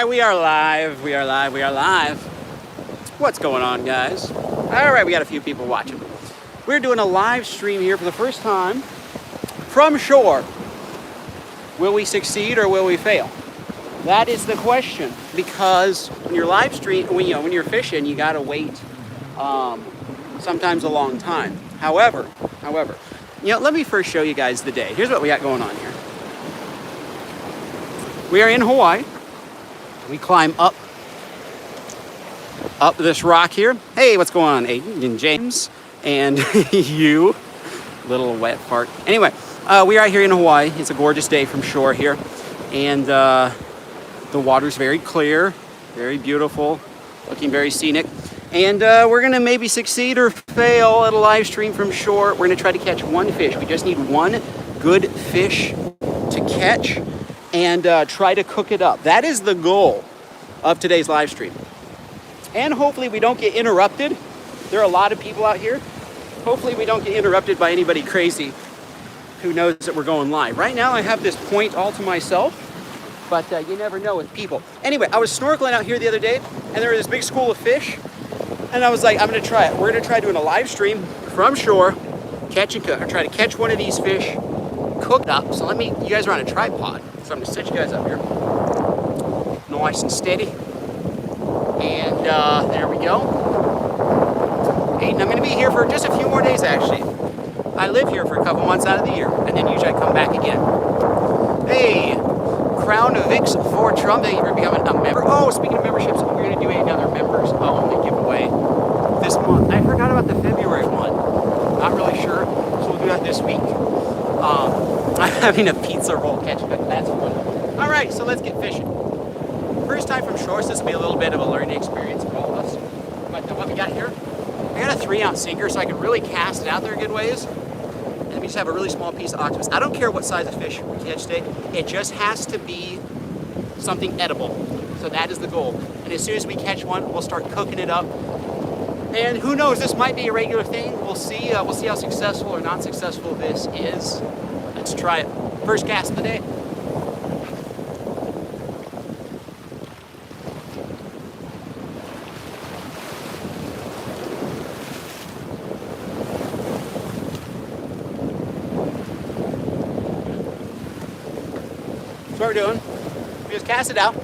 We are live. We are live. We are live. What's going on, guys? All right, we got a few people watching. We're doing a live stream here for the first time from shore. Will we succeed or will we fail? That is the question, because when you're live stream, when you're fishing, you gotta wait sometimes a long time. However, let me first show you guys the day. Here's what we got going on here. We are in Hawaii. We climb up this rock here. Hey, what's going on, Aiden and James and you, little wet fart. Anyway, we are here in Hawaii. It's a gorgeous day from shore here, and the water's very clear, very beautiful, looking very scenic. And we're gonna maybe succeed or fail at a live stream from shore. We're gonna try to catch one fish. We just need one good fish to catch and try to cook it up. That is the goal of today's live stream. And hopefully we don't get interrupted. There are a lot of people out here. Hopefully we don't get interrupted by anybody crazy who knows that we're going live. Right now I have this point all to myself, but you never know with people. Anyway, I was snorkeling out here the other day, and there was this big school of fish, and I was like, I'm gonna try it. We're gonna try doing a live stream from shore, catch and cook, or try to catch one of these fish, cook it up. So you guys are on a tripod, so I'm gonna set you guys up here, nice and steady. And there we go. Aiden, I'm gonna be here for just a few more days actually. I live here for a couple months out of the year, and then usually I come back again. Hey, Crown Vix for Trump, thank you for becoming a member. Oh, speaking of memberships, we're gonna do another members only giveaway this month. I forgot about the February one. Not really sure, so we'll do that this week. I'm having a pizza roll catch, but that's fun. All right, so let's get fishing. First time from shore, so this will be a little bit of a learning experience for all of us. But what we got here, I got a 3-ounce sinker, so I can really cast it out there a good ways. And we just have a really small piece of octopus. I don't care what size of fish we catch today. It just has to be something edible. So that is the goal. And as soon as we catch one, we'll start cooking it up. And who knows, this might be a regular thing. We'll see. We'll see how successful or not successful this is. Let's try it. First cast of the day. That's what we're doing. We just cast it out.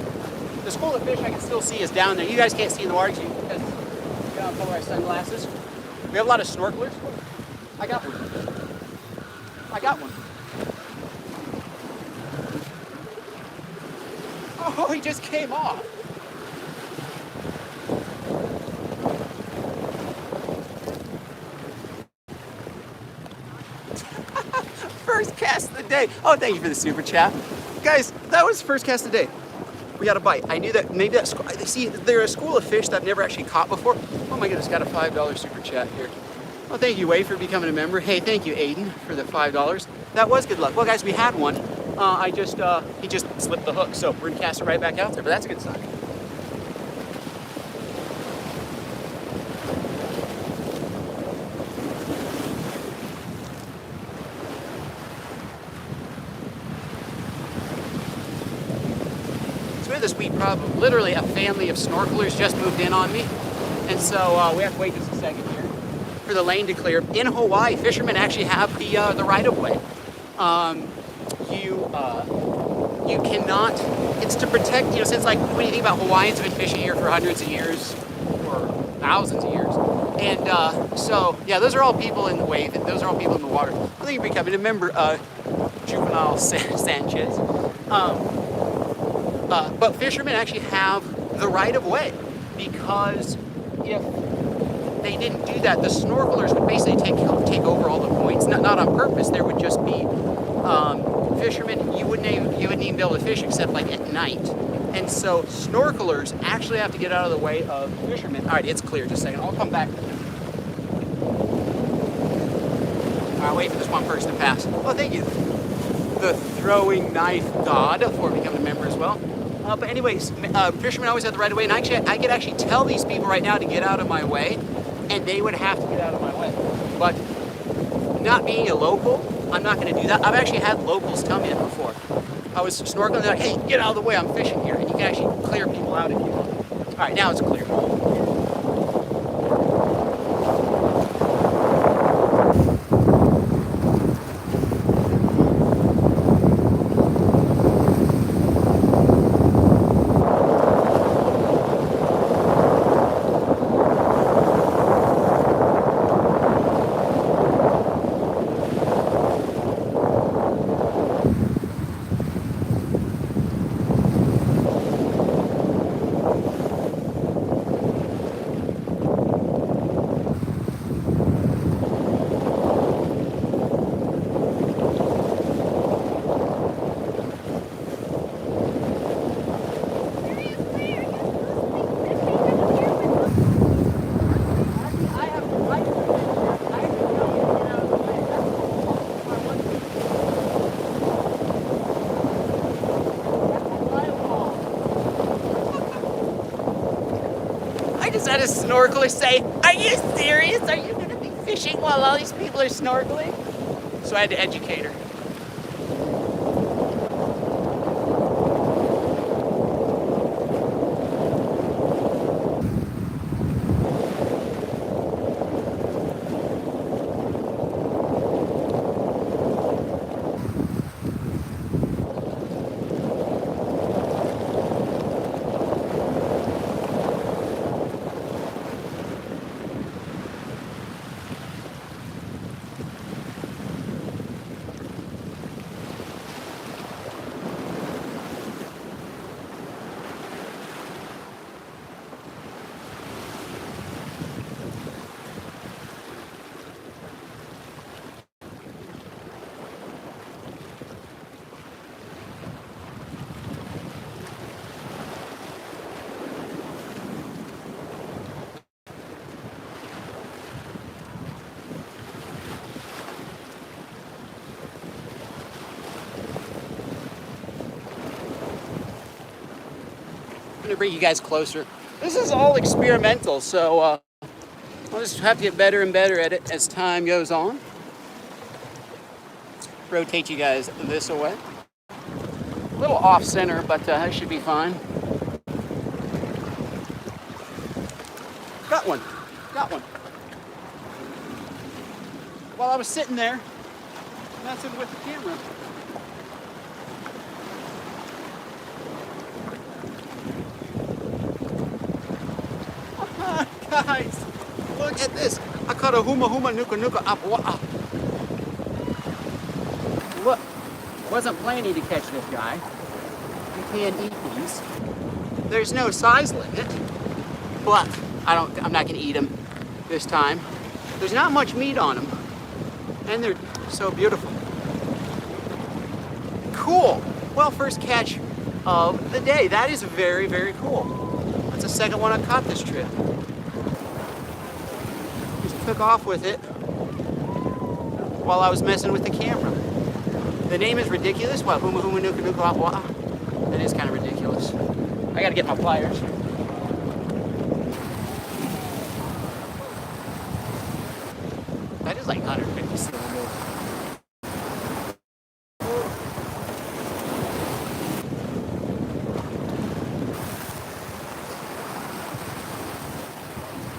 The school of fish I can still see is down there. You guys can't see in the water because you don't have polarized sunglasses. We have a lot of snorkelers. I got one. I got one. Oh, he just came off. First cast of the day. Oh, thank you for the super chat. Guys, that was the first cast of the day. We got a bite. I knew that maybe that school, see, they're a school of fish that I've never actually caught before. Oh my goodness, got a $5 super chat here. Well, thank you, Wade, for becoming a member. Hey, thank you, Aiden, for the $5. That was good luck. Well, guys, we had one. He just slipped the hook, so we're gonna cast it right back out there, but that's a good sign. This week, probably literally a family of snorkelers just moved in on me, and so we have to wait just a second here for the lane to clear. In Hawaii, fishermen actually have the right of way. You cannot. It's to protect. Since like when you think about Hawaiians have been fishing here for hundreds of years or thousands of years, and so yeah, those are all people in the wave, and those are all people in the water. I think you're becoming a member, Juvenile Sanchez. But fishermen actually have the right of way, because if they didn't do that, the snorkelers would basically take over all the points. Not on purpose. There would just be fishermen. You wouldn't even be able to fish except like at night. And so snorkelers actually have to get out of the way of fishermen. All right, it's clear. Just a second. I'll come back. All right, wait for this one person to pass. Oh, thank you. The throwing knife god for becoming a member as well. But anyways, fishermen always have the right of way, and I could actually tell these people right now to get out of my way, and they would have to get out of my way. But not being a local, I'm not going to do that. I've actually had locals tell me that before. I was snorkeling, they're like, hey, get out of the way, I'm fishing here. And you can actually clear people out if you want. All right, now it's clear. Is that a snorkeler say, "Are you serious? Are you going to be fishing while all these people are snorkeling?" So I had to educate her. I'm gonna bring you guys closer. This is all experimental, so I'll just have to get better and better at it as time goes on. Rotate you guys this way. A little off center, but that should be fine. Got one. While I was sitting there, messing with the camera. Guys, look at this. I caught a huma huma nuka nuka apua. Look, wasn't planning to catch this guy. You can't eat these. There's no size limit, but I'm not gonna eat them this time. There's not much meat on them, and they're so beautiful. Cool. Well, first catch of the day. That is very, very cool. That's the second one I've caught this trip. Took off with it while I was messing with the camera. The name is ridiculous. What? Huma huma nuka nuka apua. That is kind of ridiculous. I gotta get my pliers. That is like 150 syllables.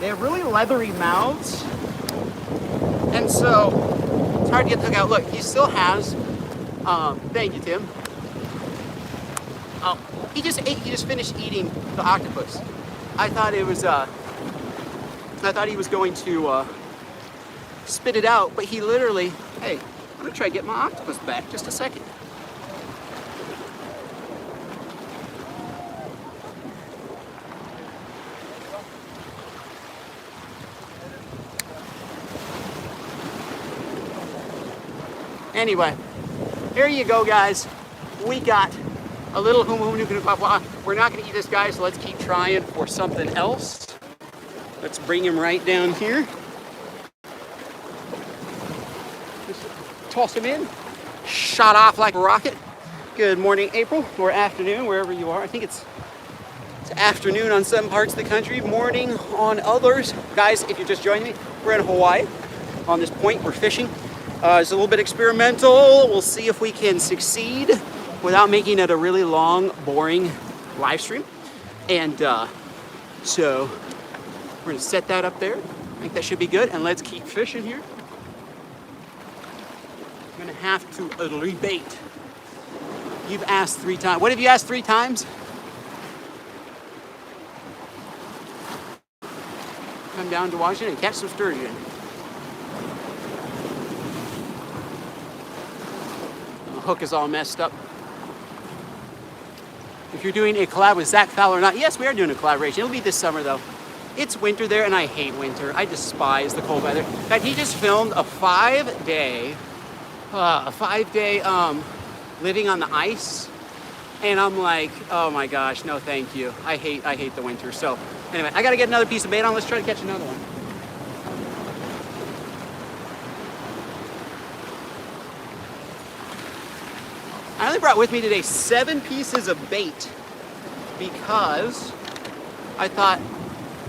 They have really leathery mouths, and so it's hard to get the hook out. Look, he still has, thank you, Tim. He just finished eating the octopus. I thought he was going to spit it out, but he literally, hey, I'm gonna try to get my octopus back, just a second. Anyway, here you go, guys. We got a little huma huma nuka nuka apua. We're not gonna eat this guy, so let's keep trying for something else. Let's bring him right down here. Just toss him in. Shot off like a rocket. Good morning, April, or afternoon, wherever you are. I think it's afternoon on some parts of the country, morning on others. Guys, if you're just joining me, we're in Hawaii. On this point, we're fishing. It's a little bit experimental. We'll see if we can succeed without making it a really long, boring live stream. And so we're gonna set that up there. I think that should be good. And let's keep fishing here. I'm gonna have to rebait. You've asked 3 times. What have you asked 3 times? Come down to Washington and catch some sturgeon. The hook is all messed up. If you're doing a collab with Zach Fowler or not, yes, we are doing a collaboration. It'll be this summer though. It's winter there and I hate winter. I despise the cold weather. In fact, he just filmed a 5-day living on the ice. And I'm like, oh my gosh, no thank you. I hate the winter. So anyway, I gotta get another piece of bait on. Let's try to catch another one. I only brought with me today 7 pieces of bait because I thought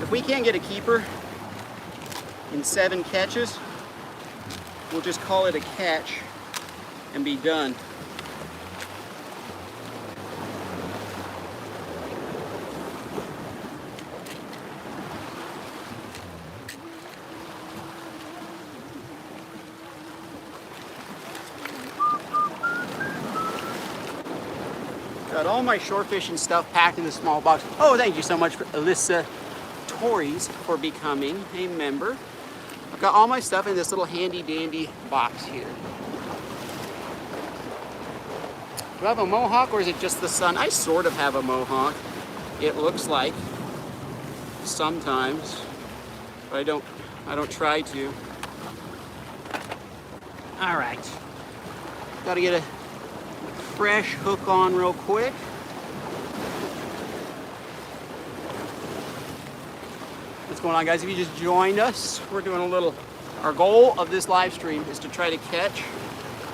if we can't get a keeper in 7 catches, we'll just call it a catch and be done. Got all my shore fishing stuff packed in the small box. Oh, thank you so much, for Alyssa Torres, for becoming a member. I've got all my stuff in this little handy dandy box here. Do I have a mohawk or is it just the sun? I sort of have a mohawk. It looks like sometimes, but I don't try to. All right, got to get a fresh hook on real quick. What's going on, guys? If you just joined us, we're doing a little, our goal of this live stream is to try to catch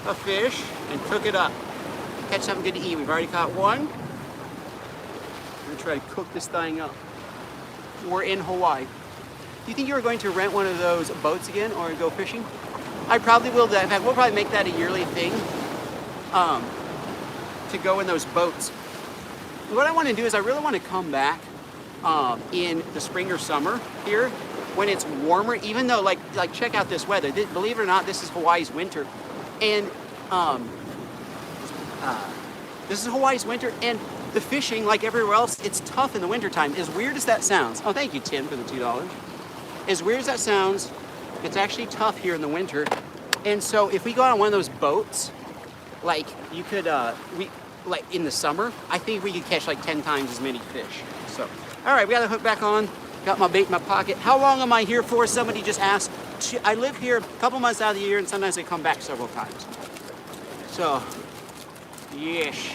a fish and cook it up. Catch something good to eat. We've already caught one. We're gonna try to cook this thing up. We're in Hawaii. Do you think you were going to rent one of those boats again or go fishing? I probably will. In fact, we'll probably make that a yearly thing. To go in those boats. What I want to do is I really want to come back in the spring or summer here when it's warmer, even though like check out this weather. Believe it or not, this is Hawaii's winter. And this is Hawaii's winter and the fishing, like everywhere else, it's tough in the wintertime. As weird as that sounds. Oh, thank you, Tim, for the $2. As weird as that sounds, it's actually tough here in the winter. And so if we go out on one of those boats, like you could, like in the summer, I think we could catch like 10 times as many fish. So, all right, we got the hook back on. Got my bait in my pocket. How long am I here for? Somebody just asked. I live here a couple months out of the year and sometimes I come back several times. So, yes.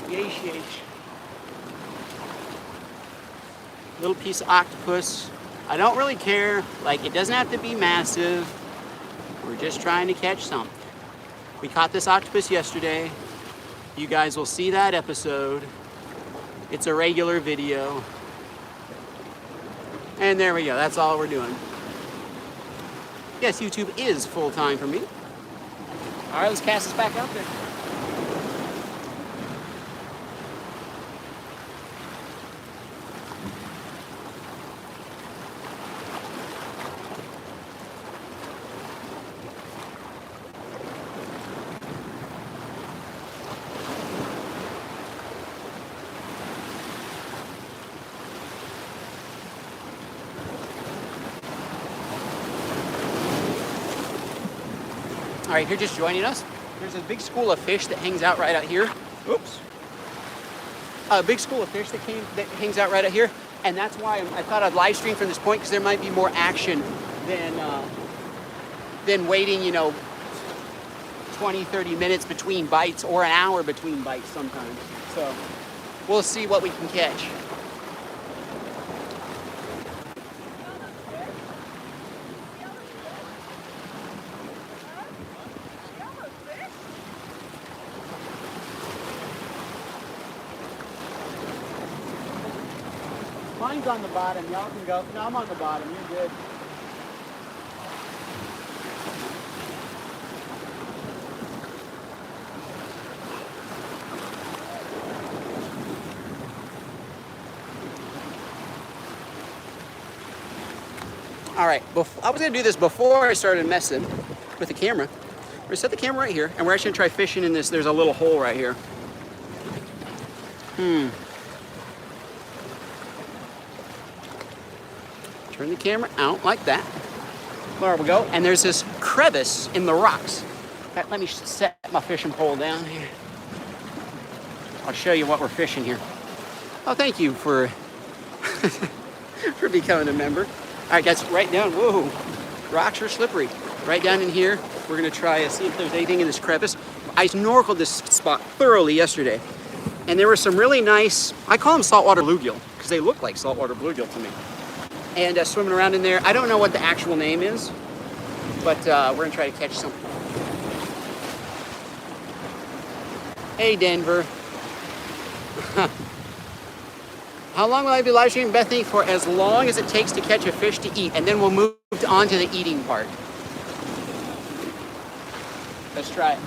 Yes. Little piece of octopus. I don't really care. Like, it doesn't have to be massive. We're just trying to catch something. We caught this octopus yesterday. You guys will see that episode. It's a regular video. And there we go. That's all we're doing. Yes, YouTube is full-time for me. All right, let's cast this back out there. All right, if you're just joining us, there's a big school of fish that hangs out right out here. Oops. A big school of fish that hangs out right out here, and that's why I thought I'd live stream from this point because there might be more action than waiting, 20, 30 minutes between bites or an hour between bites sometimes. So we'll see what we can catch. Mine's on the bottom. Y'all can go. No, I'm on the bottom. You're good. All right, I was gonna do this before I started messing with the camera. We're gonna set the camera right here, and we're actually gonna try fishing in this. There's a little hole right here. Turn the camera out like that. There we go. And there's this crevice in the rocks. Let me set my fishing pole down here. I'll show you what we're fishing here. Oh, thank you for for becoming a member. All right, guys, right down. Whoa, rocks are slippery. Right down in here, we're gonna try to see if there's anything in this crevice. I snorkeled this spot thoroughly yesterday, and there were some really nice, I call them saltwater bluegill, because they look like saltwater bluegill to me. And swimming around in there. I don't know what the actual name is, but we're gonna try to catch some. Hey, Denver. How long will I be live streaming, Bethany? For as long as it takes to catch a fish to eat, and then we'll move on to the eating part. Let's try it.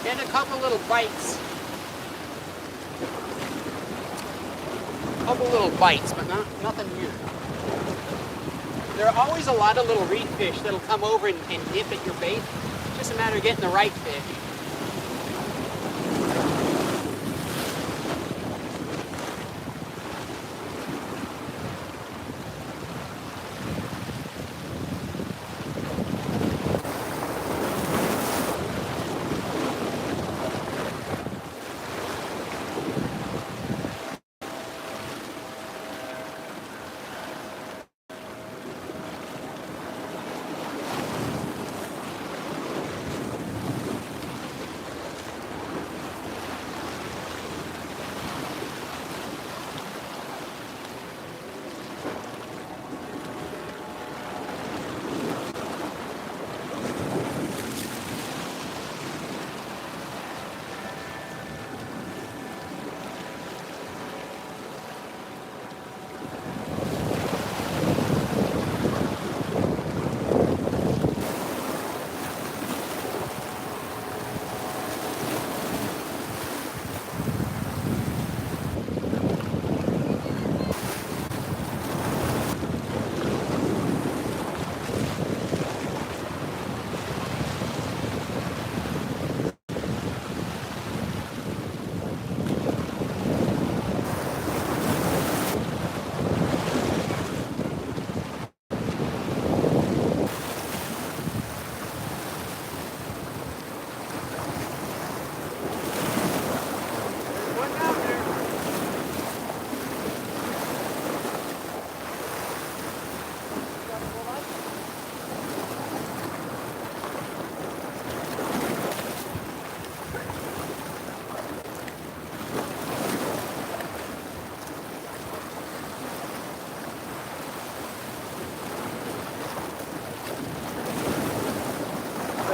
And a couple little bites. But nothing weird. There are always a lot of little reef fish that'll come over and nip at your bait. It's just a matter of getting the right fish.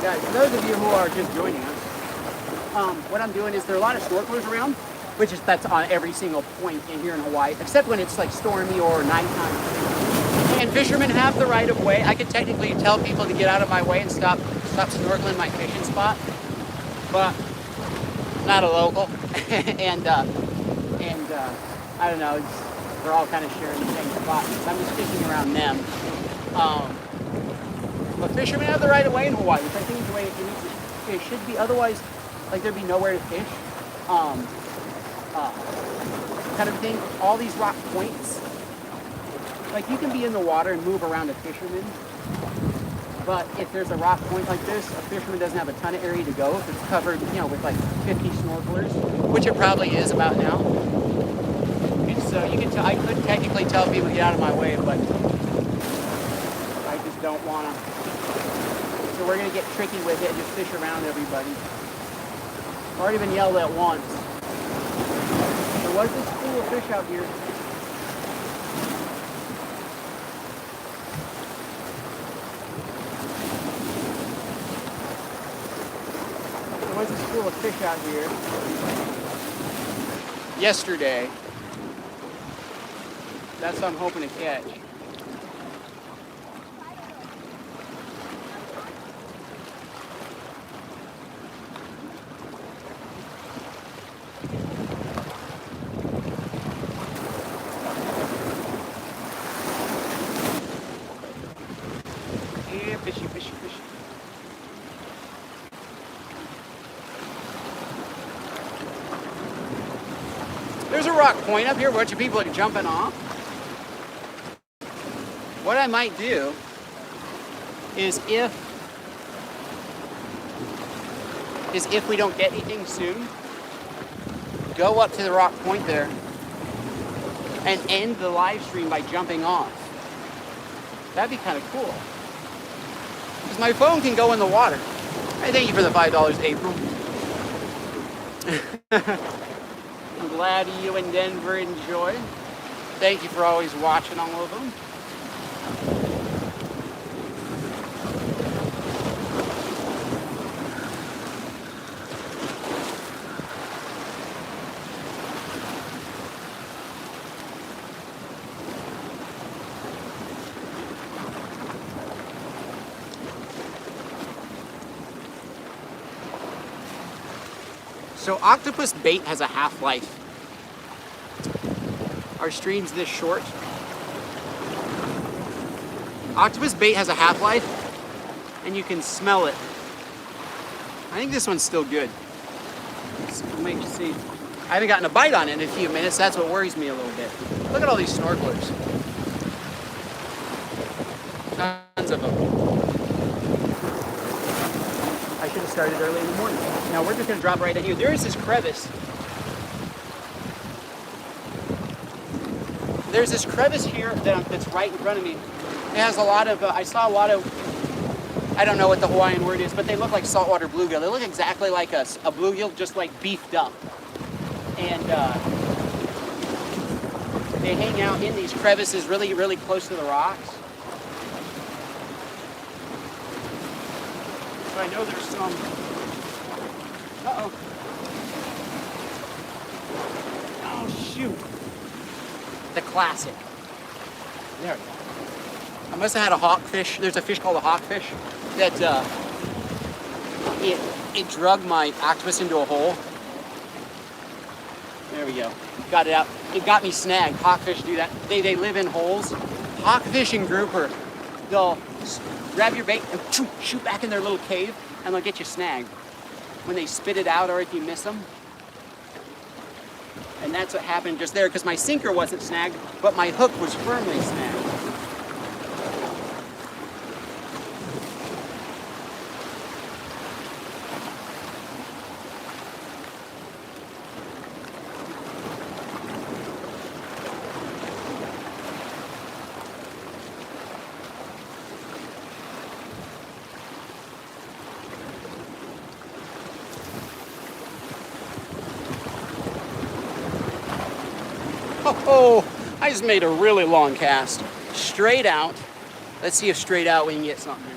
Guys, for those of you who are just joining us, what I'm doing is there are a lot of snorkelers around, that's on every single point in here in Hawaii, except when it's like stormy or nighttime. And fishermen have the right of way. I could technically tell people to get out of my way and stop snorkeling my fishing spot, but I'm not a local. and I don't know, we're all kind of sharing the same spot. So I'm just fishing around them. But fishermen have the right of way in Hawaii, which I think is the way it should be. Otherwise, like there'd be nowhere to fish. Kind of thing. All these rock points. Like you can be in the water and move around a fisherman, but if there's a rock point like this, a fisherman doesn't have a ton of area to go. If it's covered, with like 50 snorkelers, which it probably is about now. And so you can tell. I could technically tell people to get out of my way, but I just don't want to. So we're gonna get tricky with it and just fish around everybody. I've already been yelled at once. There was this school of fish out here. There was a school of fish out here yesterday. That's what I'm hoping to catch. Yeah, fishy, fishy, fishy. There's a rock point up here, a bunch of people are jumping off. What I might do is if we don't get anything soon, go up to the rock point there and end the live stream by jumping off. That'd be kind of cool. Because my phone can go in the water. Hey, thank you for the $5, April. I'm glad you and Denver enjoy. Thank you for always watching all of them. So octopus bait has a half-life. Our stream's this short. Octopus bait has a half-life, and you can smell it. I think this one's still good. So we'll make you see. I haven't gotten a bite on it in a few minutes. That's what worries me a little bit. Look at all these snorkelers. Tons of them. I should have started early in the morning. Now we're just gonna drop right in here. There is this crevice. There's this crevice here that's right in front of me. It has a lot of, I saw a lot of, I don't know what the Hawaiian word is, but they look like saltwater bluegill. They look exactly like a bluegill, just like beefed up. And they hang out in these crevices really, really close to the rocks. So I know there's some. Uh-oh. Oh, shoot. The classic. There we go. I must have had a hawkfish. There's a fish called a hawkfish that it drug my octopus into a hole. There we go. Got it out. It got me snagged. Hawkfish do that. They live in holes. Hawkfish and grouper, they'll grab your bait and shoot back in their little cave, and they'll get you snagged when they spit it out or if you miss them. And that's what happened just there, because my sinker wasn't snagged, but my hook was firmly snagged. Oh, I just made a really long cast. Straight out. Let's see if straight out we can get something.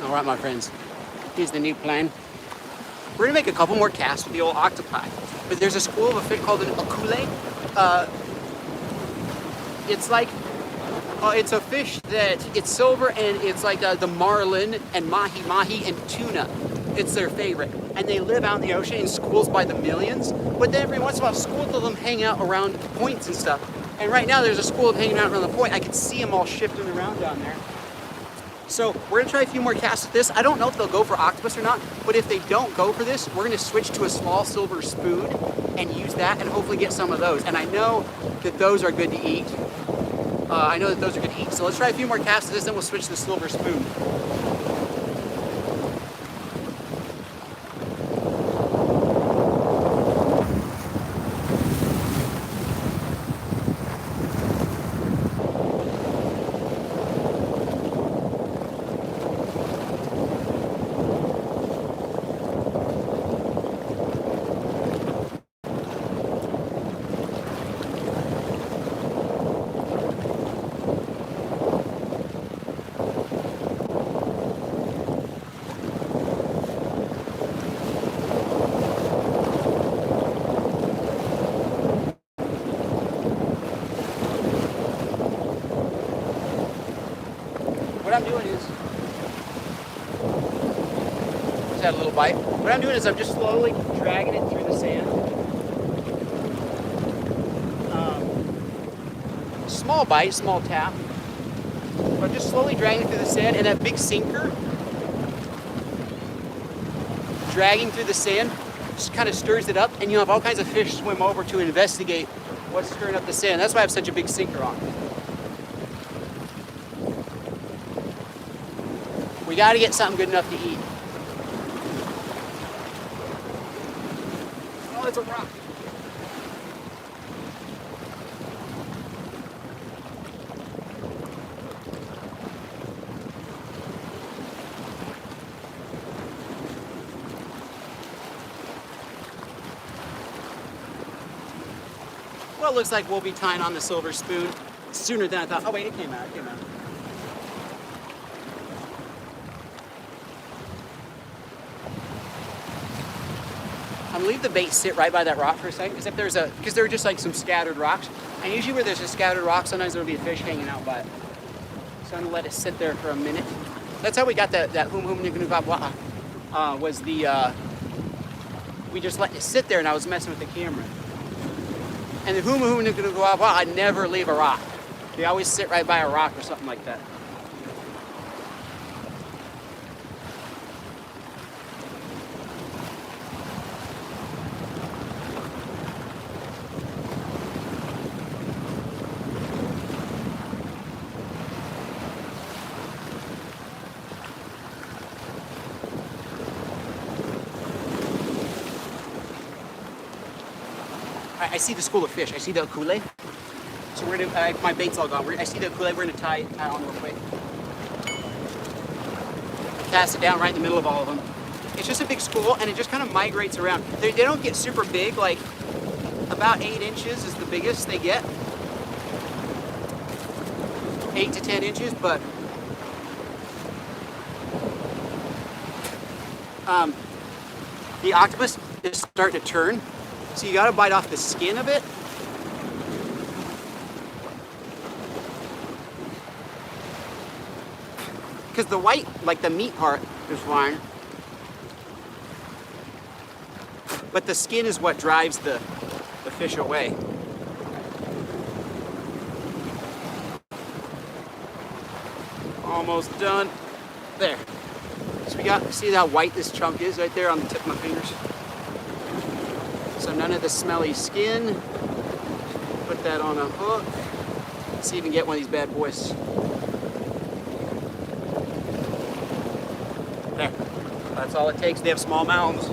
All right, my friends, here's the new plan. We're gonna make a couple more casts with the old octopi, but there's a school of a fish called an akule. It's like, it's a fish that it's silver and it's like the marlin and mahi and tuna. It's their favorite, and they live out in the ocean in schools by the millions. But then every once in a while, schools of them hang out around points and stuff. And right now, there's a school of hanging out around the point. I can see them all shifting around down there. So we're gonna try a few more casts with this. I don't know if they'll go for octopus or not, but if they don't go for this, we're gonna switch to a small silver spoon and use that and hopefully get some of those. And I know that those are good to eat. So let's try a few more casts of this, then we'll switch to the silver spoon. What I'm doing is, just had a little bite. What I'm doing is I'm just slowly dragging it through the sand. Small bite, small tap, but just slowly dragging it through the sand, and that big sinker dragging through the sand just kind of stirs it up, and you have all kinds of fish swim over to investigate what's stirring up the sand. That's why I have such a big sinker on. We got to get something good enough to eat. Oh, it's a rock. Well, it looks like we'll be tying on the silver spoon sooner than I thought. Oh wait, it came out. I'm gonna leave the bait sit right by that rock for a second, because there are just like some scattered rocks. And usually where there's a scattered rock, sometimes there'll be a fish hanging out by it. So I'm gonna let it sit there for a minute. That's how we got that hum hum nigga was we just let it sit there and I was messing with the camera. And the hum hum nigga I never leave a rock. They always sit right by a rock or something like that. I see the school of fish. I see the akule. So we're gonna, my bait's all gone. I see the akule. We're gonna tie on real quick. Cast it down right in the middle of all of them. It's just a big school, and it just kind of migrates around. They don't get super big. Like about 8 inches is the biggest they get. 8 to 10 inches, but the octopus is starting to turn. So you gotta bite off the skin of it. Because the white, like the meat part, is fine. But the skin is what drives the fish away. Almost done. There. So see how white this chunk is right there on the tip of my fingers? So none of the smelly skin. Put that on a hook. Let's see if we can get one of these bad boys. There. That's all it takes. They have small mouths.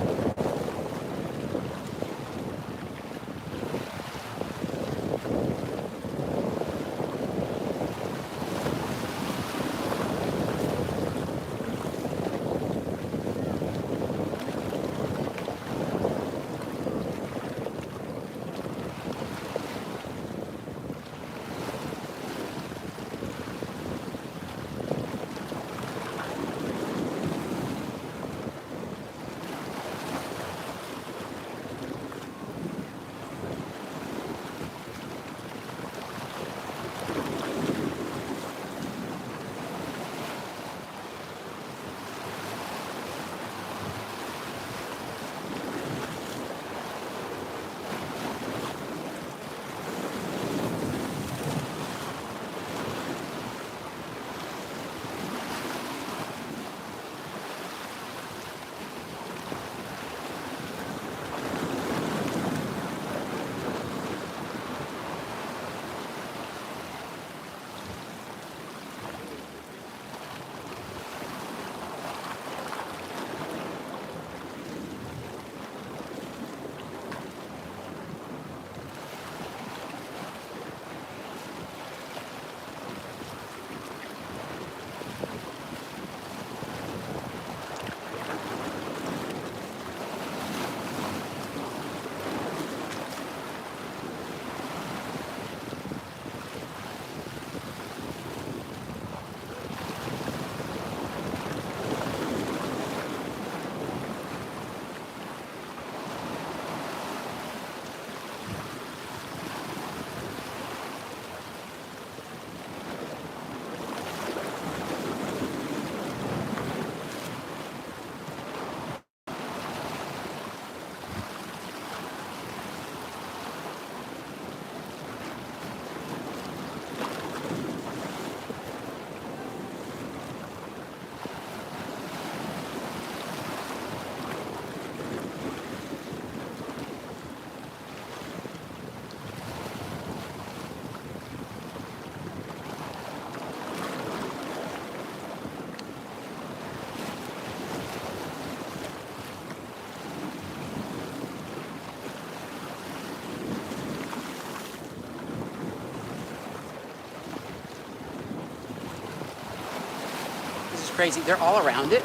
crazy. They're all around it.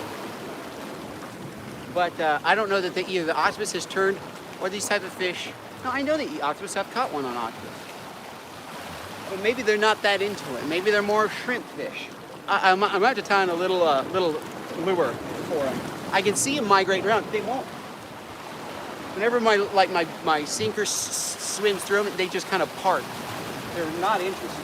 But I don't know that either the octopus has turned or these type of fish. No, I know the octopus. Have caught one on octopus. But maybe they're not that into it. Maybe they're more shrimp fish. I'm about to tie on a little lure for them. I can see them migrating around. They won't. Whenever my sinker swims through them, they just kind of park. They're not interested.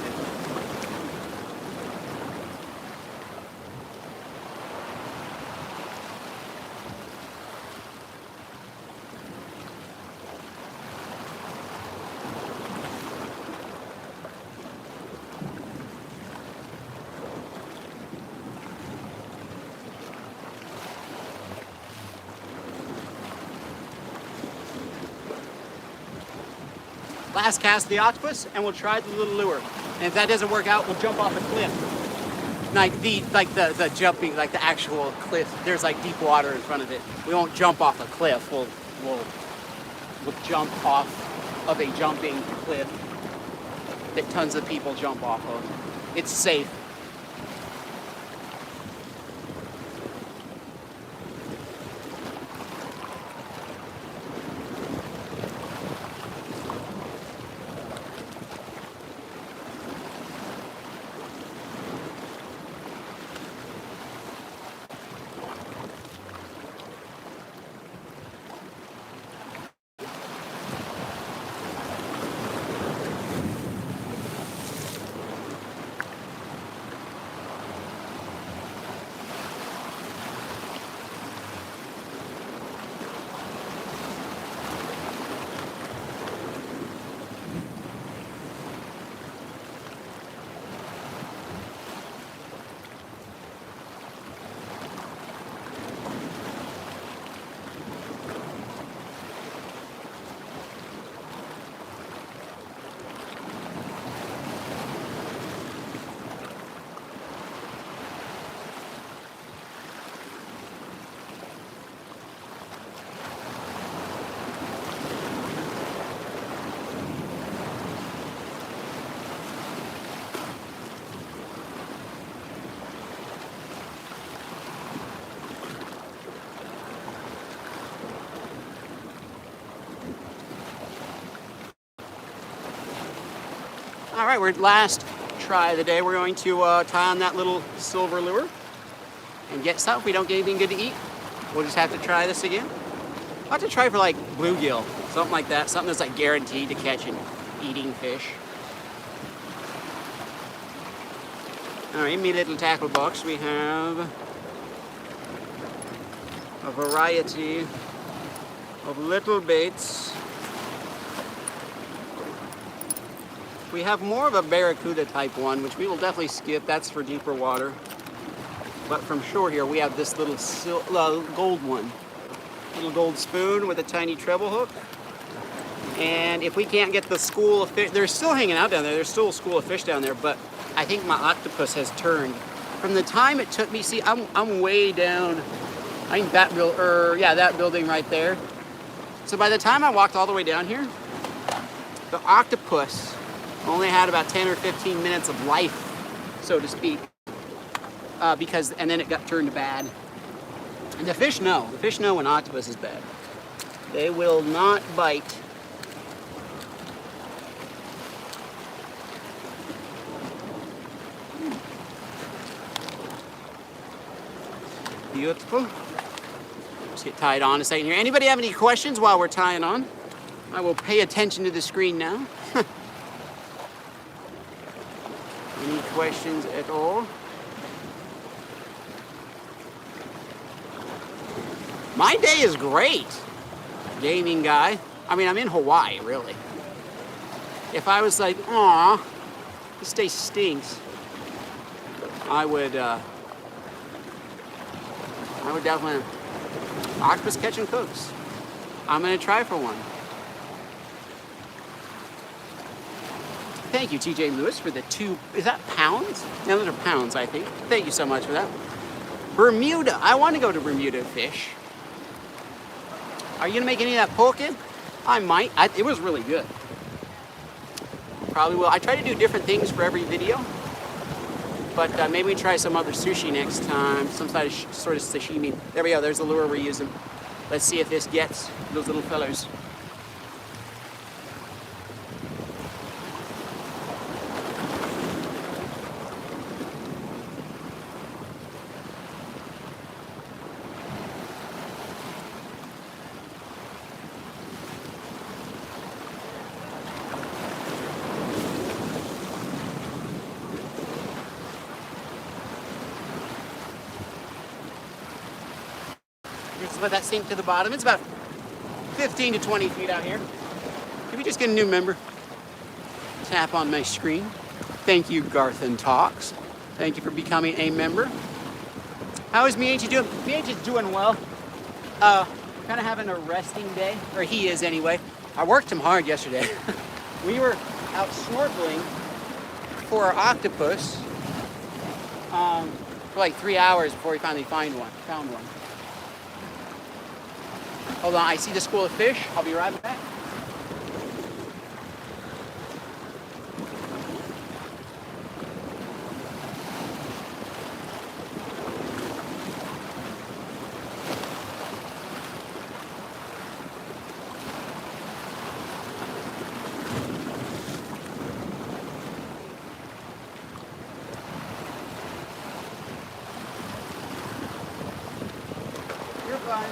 Last cast of the octopus, and we'll try the little lure. And if that doesn't work out, we'll jump off a cliff. Like the jumping, like the actual cliff. There's like deep water in front of it. We won't jump off a cliff. We'll jump off of a jumping cliff that tons of people jump off of. It's safe. All right, we're last try of the day. We're going to tie on that little silver lure and get stuff. If we don't get anything good to eat, we'll just have to try this again. I'll have to try for like bluegill, something like that, something that's like guaranteed to catch an eating fish. All right, in my little tackle box, we have a variety of little baits. We have more of a barracuda type one, which we will definitely skip. That's for deeper water. But from shore here, we have this little gold one. Little gold spoon with a tiny treble hook. And if we can't get the school of fish, they're still hanging out down there. There's still a school of fish down there, but I think my octopus has turned. From the time it took me, see, I'm way down. I think that that building right there. So by the time I walked all the way down here, the octopus only had about 10 or 15 minutes of life, so to speak, and then it got turned bad. And the fish know when octopus is bad. They will not bite. Beautiful. Just get tied on a second here. Anybody have any questions while we're tying on? I will pay attention to the screen now. Any questions at all? My day is great, gaming guy. I mean, I'm in Hawaii, really. If I was like, aw, this day stinks, I would definitely, octopus catch and cooks. I'm gonna try for one. Thank you, TJ Lewis, for the 2, is that pounds? No, those are pounds, I think. Thank you so much for that. Bermuda, I want to go to Bermuda fish. Are you gonna make any of that poke? I might, it was really good. Probably will. I try to do different things for every video. But maybe we try some other sushi next time, some sort of sashimi. There we go, there's the lure we're using. Let's see if this gets those little fellows. Just let that sink to the bottom. It's about 15 to 20 feet out here. Can we just get a new member? Tap on my screen. Thank you, Garth and Talks. Thank you for becoming a member. How is Miyechi doing? Miyechi's doing well. Kind of having a resting day, or he is anyway. I worked him hard yesterday. We were out snorkeling for our octopus for like 3 hours before we finally found one. Hold on, I see the school of fish. I'll be right back. You're fine.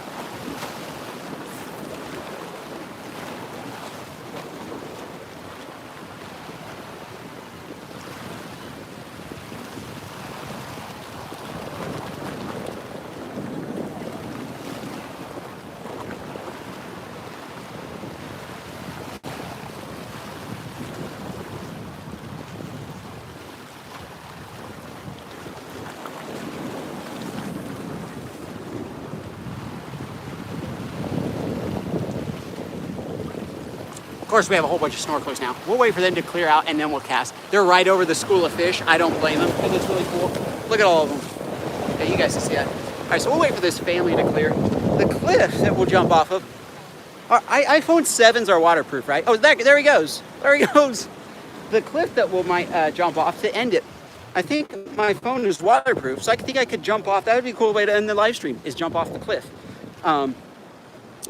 Of course, we have a whole bunch of snorkelers now. We'll wait for them to clear out and then we'll cast. They're right over the school of fish. I don't blame them because it's really cool. Look at all of them. Yeah, you guys can see that. All right, so we'll wait for this family to clear. The cliff that we'll jump off of, our iPhone 7s are waterproof, right? Oh, there he goes. There he goes. The cliff that we might jump off to end it. I think my phone is waterproof, so I think I could jump off. That would be a cool way to end the live stream, is jump off the cliff. I'll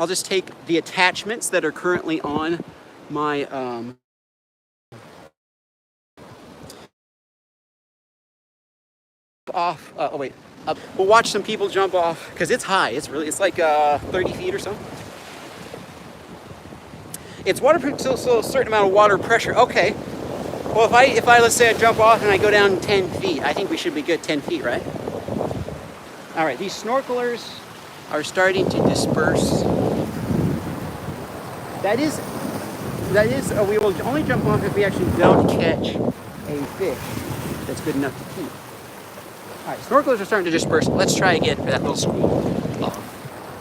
just take the attachments that are currently on my off. Oh wait, we'll watch some people jump off because it's high. It's like 30 feet or so. It's waterproof till a certain amount of water pressure. Okay. Well, if I let's say I jump off and I go down 10 feet, I think we should be good 10 feet, right? All right. These snorkelers are starting to disperse. That is, we will only jump off if we actually don't catch a fish that's good enough to keep. All right, snorkelers are starting to disperse. Let's try again for that little school of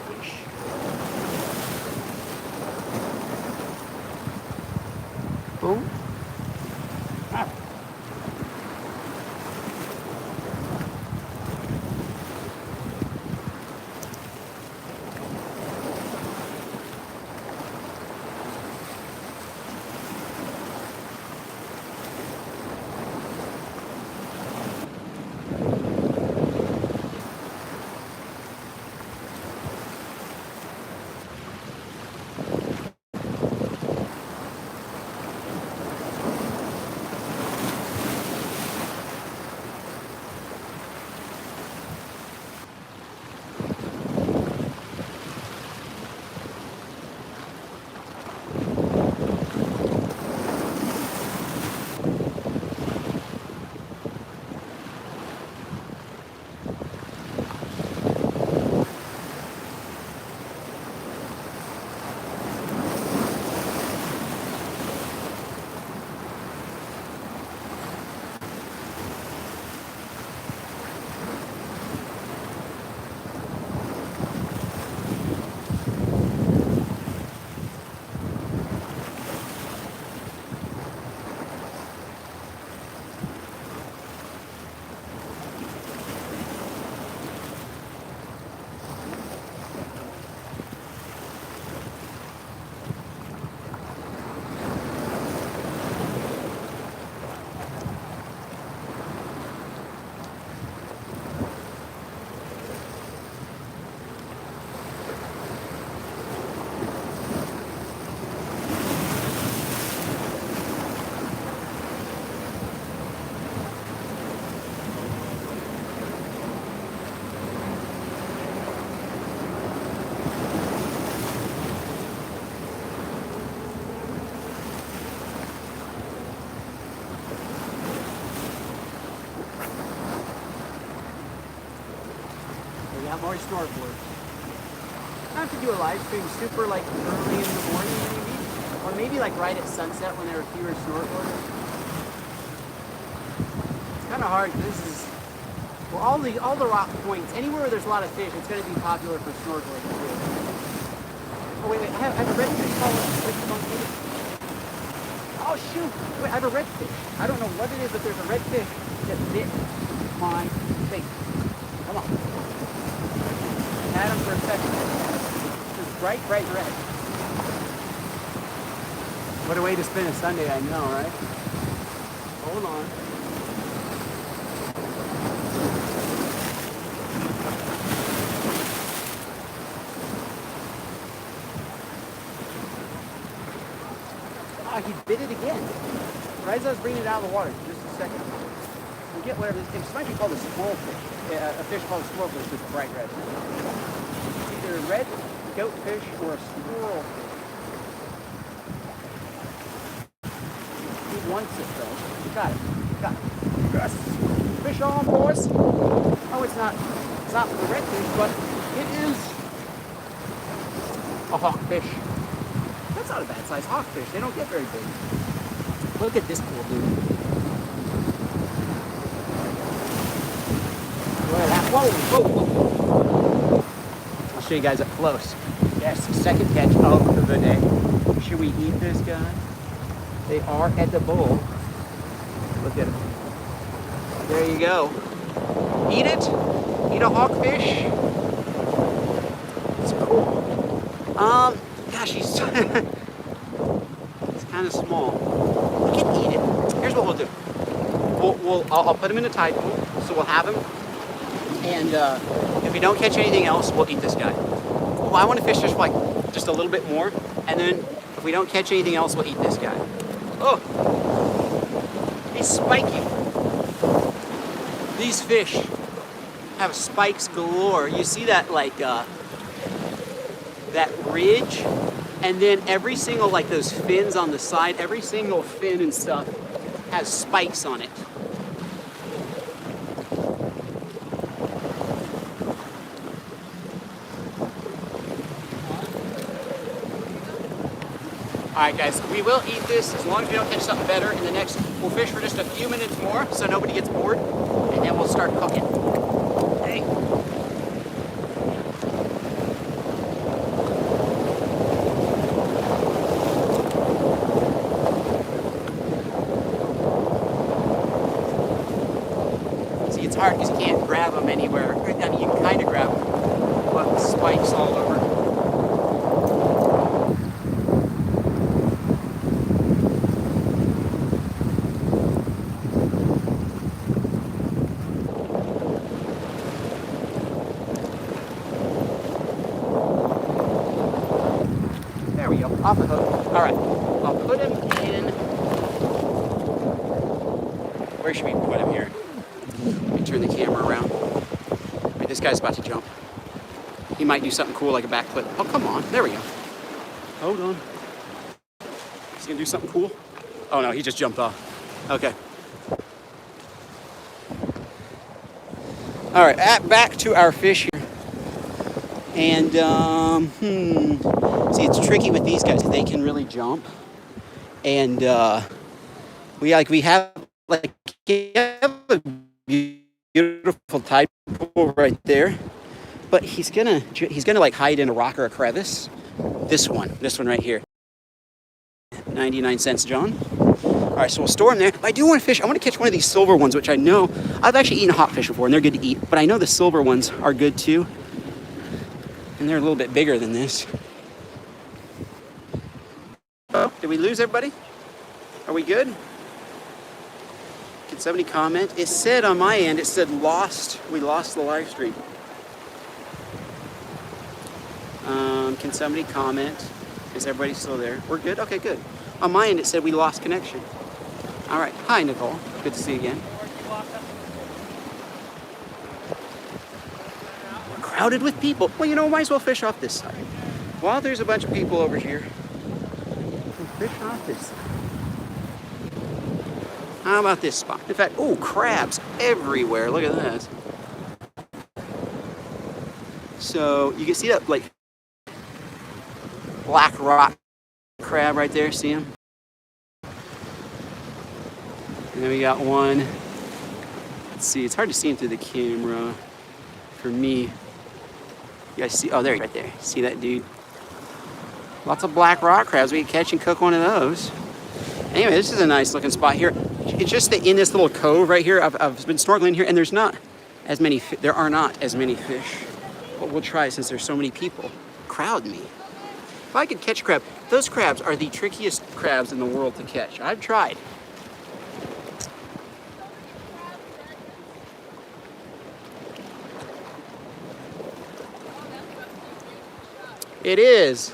fish. Boom. All right. We got more snorkelers. Time to do a live stream super like early in the morning maybe, or maybe like right at sunset when there are fewer snorkelers. It's kind of hard. This is well, all the rock points. Anywhere where there's a lot of fish, it's going to be popular for snorkeling too. Oh wait, I have a redfish following. Oh shoot! Wait, I have a redfish. I don't know what it is, but there's a redfish that bit my thing. Come on. I had him for a second. It's bright red. What a way to spend a Sunday, I know, right? Hold on. Ah, he bit it again. Right as I was bringing it out of the water. Just a second. We'll get whatever. This might be called a squirrel fish. A fish called a squirrel fish that's bright red. It's either a red goatfish or a squirrel fish. He wants it though. You got it. Got it. Yes. Fish on, boys. Oh, it's not the redfish, but it is a hawkfish. That's not a bad size hawkfish. They don't get very big. Look at this cool dude. Whoa. I'll show you guys up close. Yes, second catch of the day. Should we eat this guy? They are edible. Look at him. There you go. Eat it. Eat a hawkfish. It's cool. Gosh, he's he's kind of small. We can eat it. Here's what we'll do. I'll put him in a tide pool, so we'll have him. And if we don't catch anything else, we'll eat this guy. Well, I want to fish just like just a little bit more, and then if we don't catch anything else, we'll eat this guy. Oh, he's spiky. These fish have spikes galore. You see that like that ridge, and then every single like those fins on the side, every single fin and stuff has spikes on it. Alright guys, we will eat this as long as we don't catch something better in the next. We'll fish for just a few minutes more so nobody gets bored, and then we'll start cooking. Hey. See, it's hard because you can't grab them anywhere. I mean, you can kind of grab them, but the spikes all over. Off the hook. All right, I'll put him in. Where should we put him here? Let me turn the camera around. Wait, this guy's about to jump. He might do something cool like a backflip. Oh, come on. There we go. Hold on. Is he gonna do something cool? Oh no, he just jumped off. Okay. All right, back to our fish here. And see, it's tricky with these guys. They can really jump, and we have a beautiful tide pool right there, but he's gonna like hide in a rock or a crevice. This one right here. 99 cents, John. All right, so we'll store them there. But I do want to fish. I want to catch one of these silver ones, which I know I've actually eaten hawkfish before, and they're good to eat. But I know the silver ones are good too. And they're a little bit bigger than this. Oh, did we lose everybody? Are we good? Can somebody comment? It said on my end, it said lost. We lost the live stream. Can somebody comment? Is everybody still there? We're good? Okay, good. On my end, it said we lost connection. All right. Hi, Nicole. Good to see you again. crowded with people. Well, you know, might as well fish off this side. While there's a bunch of people over here, fish off this side. How about this spot? In fact, oh, crabs everywhere. Look at this. So you can see that like black rock crab right there. See him? And then we got one. Let's see. It's hard to see him through the camera. For me, you guys see? Oh, there, right there. See that dude? Lots of black rock crabs. We can catch and cook one of those. Anyway, this is a nice looking spot here. It's just that in this little cove right here, I've been snorkeling here, and there are not as many fish. But we'll try since there's so many people. Crowd me. If I could catch crab, those crabs are the trickiest crabs in the world to catch. I've tried. It is.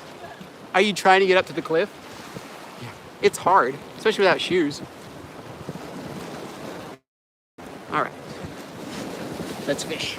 Are you trying to get up to the cliff? Yeah. It's hard, especially without shoes. All right. Let's fish.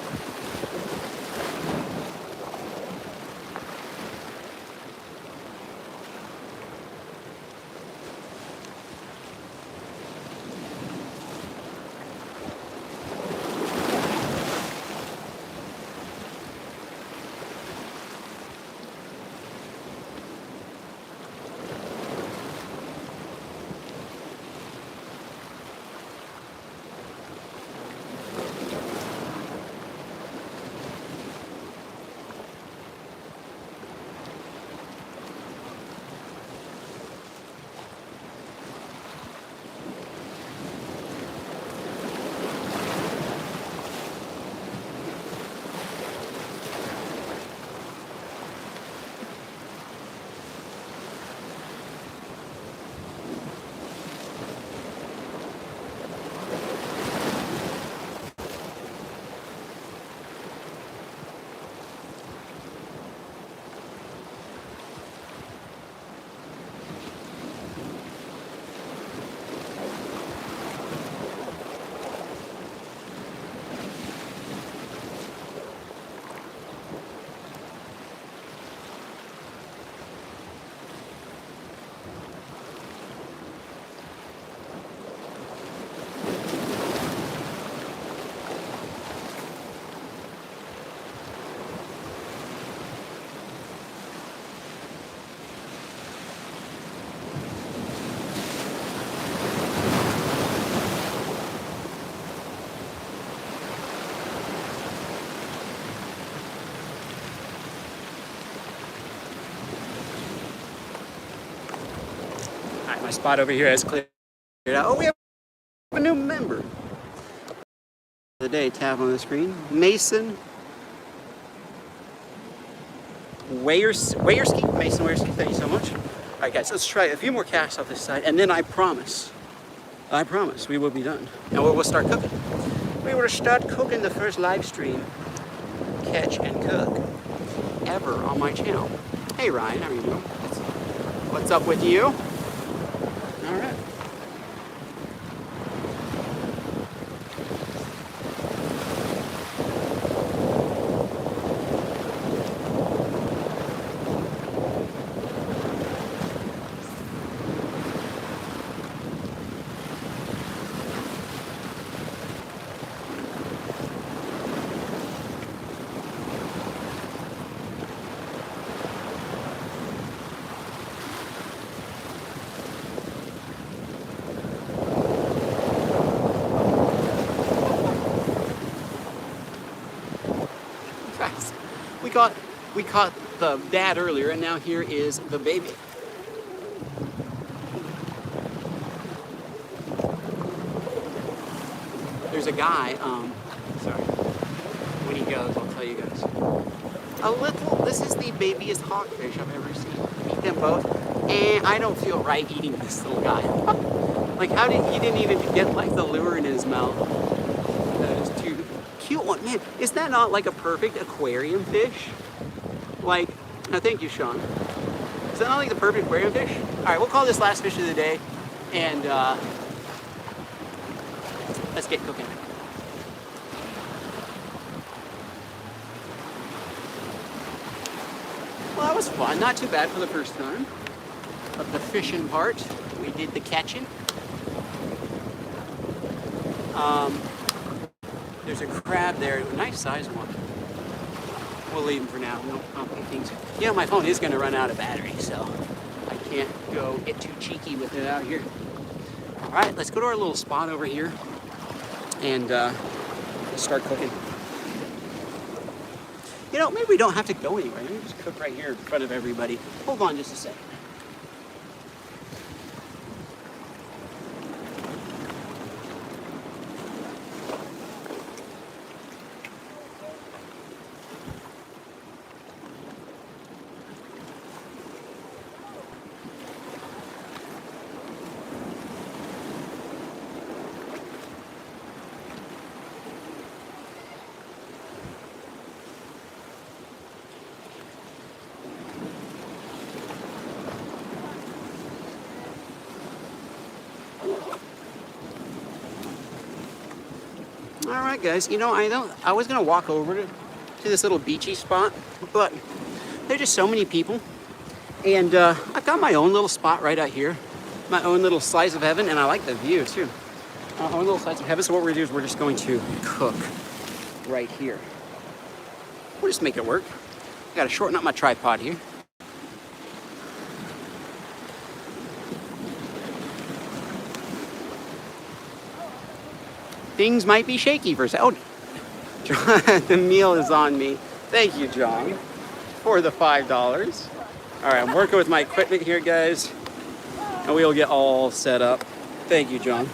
My spot over here has cleared out. Oh, we have a new member. The day, tab on the screen. Mason Wayerski. Mason Wayerski, thank you so much. All right, guys, let's try a few more casts off this side, and then I promise, we will be done. And we'll start cooking. We will start cooking the first live stream, catch and cook, ever on my channel. Hey, Ryan, how are you doing? What's up with you? All right. We caught the dad earlier, and now here is the baby. There's a guy, sorry, when he goes, I'll tell you guys. This is the babiest hawkfish I've ever seen. Eat them both, and I don't feel right eating this little guy. Like, he didn't even get like the lure in his mouth. That is too cute one. Man, is that not like a perfect aquarium fish? Like, no, thank you, Sean. Is that not like the perfect aquarium fish? All right, we'll call this last fish of the day, and let's get cooking. Well, that was fun. Not too bad for the first time. But the fishing part, we did the catching. There's a crab there, a nice sized one. We'll leave him for now. We don't complicate things. You know, my phone is going to run out of battery, so I can't go get too cheeky with it out here. All right, let's go to our little spot over here and start cooking. You know, maybe we don't have to go anywhere. Maybe we just cook right here in front of everybody. Hold on just a second. All right, guys. You know, I was gonna walk over to this little beachy spot, but there's just so many people, and I've got my own little spot right out here, my own little slice of heaven, and I like the view too. Our own little slice of heaven. So what we're gonna do is we're just going to cook right here. We'll just make it work. I gotta shorten up my tripod here. Things might be shaky for a second. Oh, John, the meal is on me. Thank you, John, for the $5. All right, I'm working with my equipment here, guys, and we'll get all set up. Thank you, John,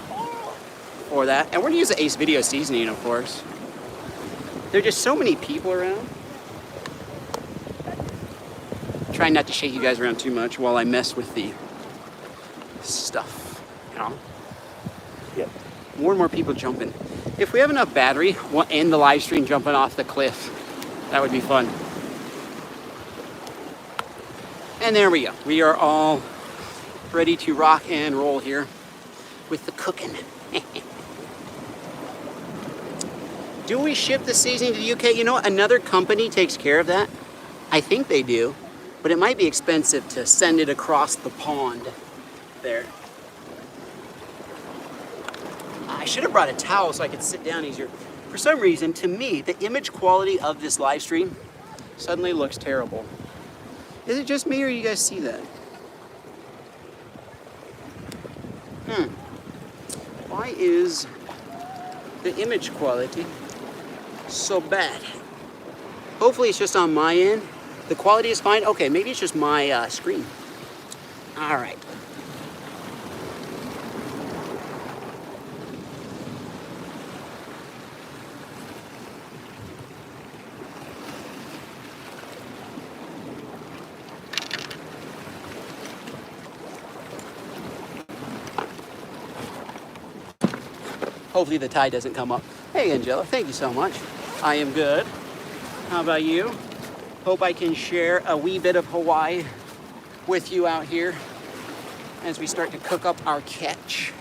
for that. And we're gonna use the Ace Video seasoning, of course. There are just so many people around. Trying not to shake you guys around too much while I mess with the stuff, you know? Yep. More and more people jumping. If we have enough battery, we'll end the live stream jumping off the cliff. That would be fun. And there we go. We are all ready to rock and roll here with the cooking. Do we ship the seasoning to the UK? You know what? Another company takes care of that. I think they do, but it might be expensive to send it across the pond there. I should have brought a towel so I could sit down easier. For some reason, to me, the image quality of this live stream suddenly looks terrible. Is it just me or you guys see that? Why is the image quality so bad? Hopefully it's just on my end. The quality is fine. Okay, maybe it's just my screen. All right. Hopefully the tide doesn't come up. Hey, Angela, thank you so much. I am good. How about you? Hope I can share a wee bit of Hawaii with you out here as we start to cook up our catch.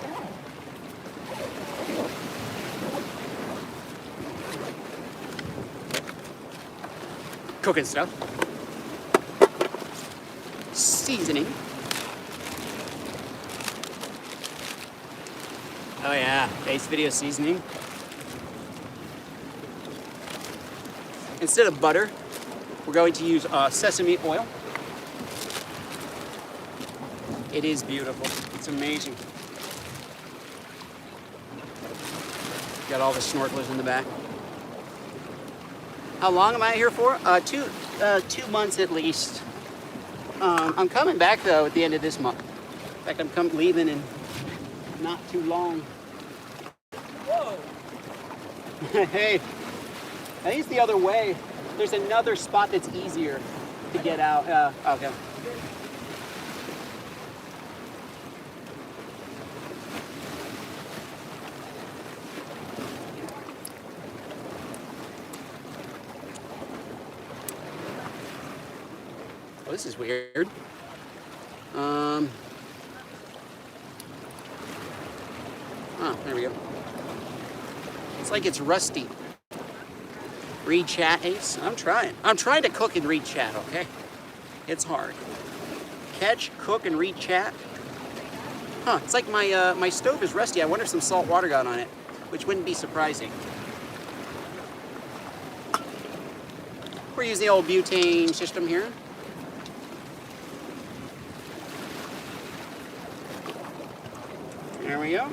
Cooking stuff. Seasoning. Oh yeah, Ace Video seasoning. Instead of butter, we're going to use sesame oil. It is beautiful. It's amazing. Got all the snorkelers in the back. How long am I here for? 2 months at least. I'm coming back though at the end of this month. In fact, I'm leaving in not too long. Whoa! Hey, I think it's the other way. There's another spot that's easier to get out. Okay. Oh, this is weird. Oh, there we go. It's like it's rusty. Read chat, Ace. I'm trying to cook and read chat, okay? It's hard. Catch, cook, and read chat. Huh, it's like my my stove is rusty. I wonder if some salt water got on it, which wouldn't be surprising. We're using the old butane system here. There we go.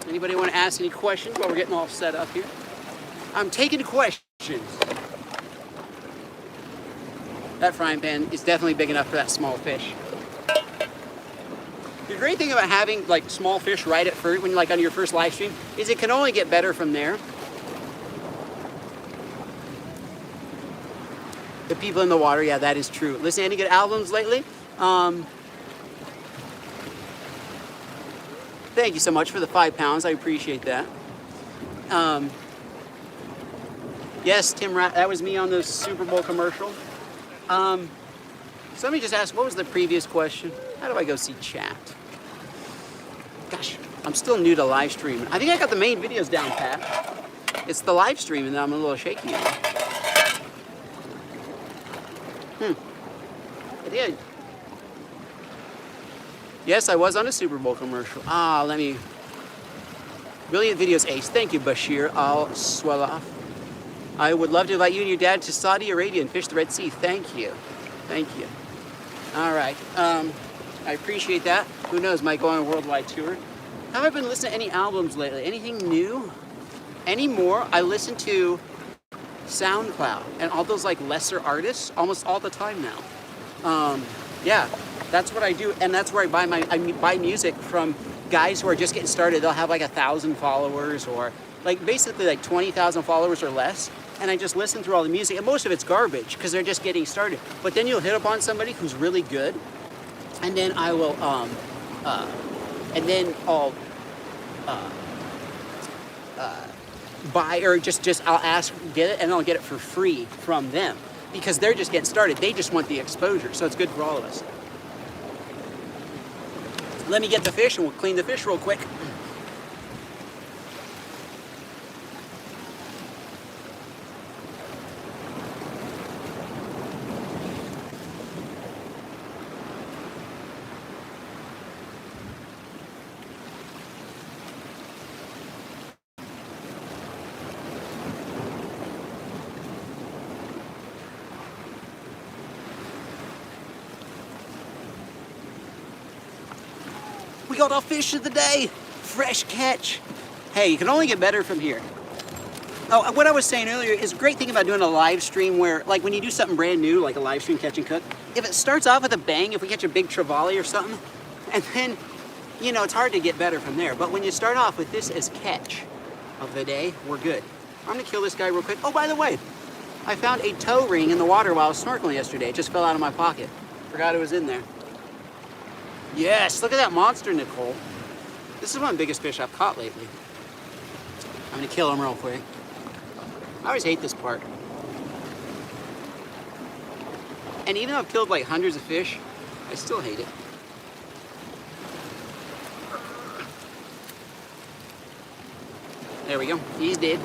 Anybody want to ask any questions while we're getting all set up here? I'm taking questions. That frying pan is definitely big enough for that small fish. The great thing about having like small fish right at first, when you're like on your first live stream, is it can only get better from there. The people in the water, yeah, that is true. Listen, any good albums lately? Thank you so much for the £5. I appreciate that. Yes, Tim, that was me on the Super Bowl commercial. Somebody just asked, what was the previous question? How do I go see chat? Gosh, I'm still new to live stream. I think I got the main videos down pat. It's the live stream and I'm a little shaky. I did. Yes, I was on a Super Bowl commercial. Let me... Brilliant videos, Ace. Thank you, Bashir. I'll swell off. I would love to invite you and your dad to Saudi Arabia and fish the Red Sea. Thank you. Thank you. All right. I appreciate that. Who knows, might go on a worldwide tour. Have I been listening to any albums lately? Anything new? Any more? I listen to SoundCloud and all those like lesser artists almost all the time now. Yeah, that's what I do, and that's where I buy music from guys who are just getting started. They'll have like 1,000 followers or like basically like 20,000 followers or less, and I just listen through all the music, and most of it's garbage because they're just getting started. But then you'll hit upon somebody who's really good, and then I will buy or just I'll ask, get it, and I'll get it for free from them because they're just getting started. They just want the exposure, so it's good for all of us. Let me get the fish and we'll clean the fish real quick. We got our fish of the day. Fresh catch. Hey, you can only get better from here. Oh, what I was saying earlier is a great thing about doing a live stream where, like when you do something brand new, like a live stream catch and cook, if it starts off with a bang, if we catch a big trevally or something, and then, you know, it's hard to get better from there. But when you start off with this as catch of the day, we're good. I'm gonna kill this guy real quick. Oh, by the way, I found a toe ring in the water while I was snorkeling yesterday. It just fell out of my pocket. Forgot it was in there. Yes, look at that monster, Nicole. This is one of the biggest fish I've caught lately. I'm gonna kill him real quick. I always hate this part. And even though I've killed like hundreds of fish, I still hate it. There we go, he's dead.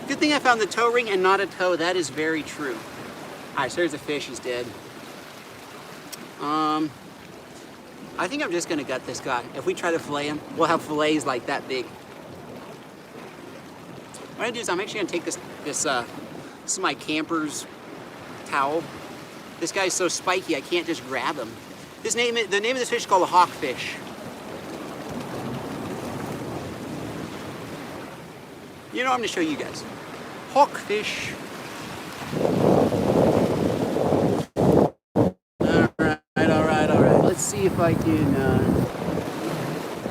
Good thing I found the toe ring and not a toe, that is very true. All right, so there's the fish, he's dead. I think I'm just gonna gut this guy. If we try to fillet him, we'll have fillets like that big. What I'm gonna do is I'm actually gonna take this is my camper's towel. This guy's so spiky I can't just grab him. The name of this fish is called a hawkfish. You know, I'm gonna show you guys. Hawkfish. Let's see if I can,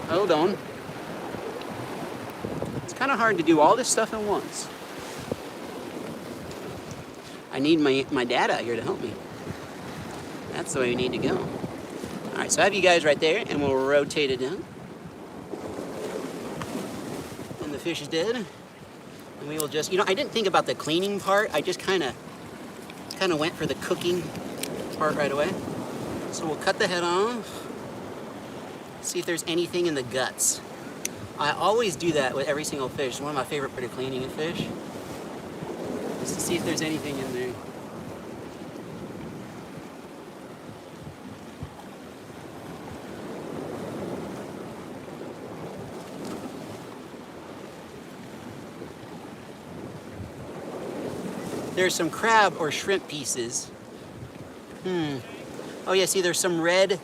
hold on. It's kind of hard to do all this stuff at once. I need my dad out here to help me. That's the way we need to go. All right, so I have you guys right there, and we'll rotate it down. And the fish is dead. And we will just, you know, I didn't think about the cleaning part. I just kind of went for the cooking part right away. So we'll cut the head off, see if there's anything in the guts. I always do that with every single fish. It's one of my favorite part of cleaning a fish. Let's see if there's anything in there. There's some crab or shrimp pieces. Oh yeah, see there's some red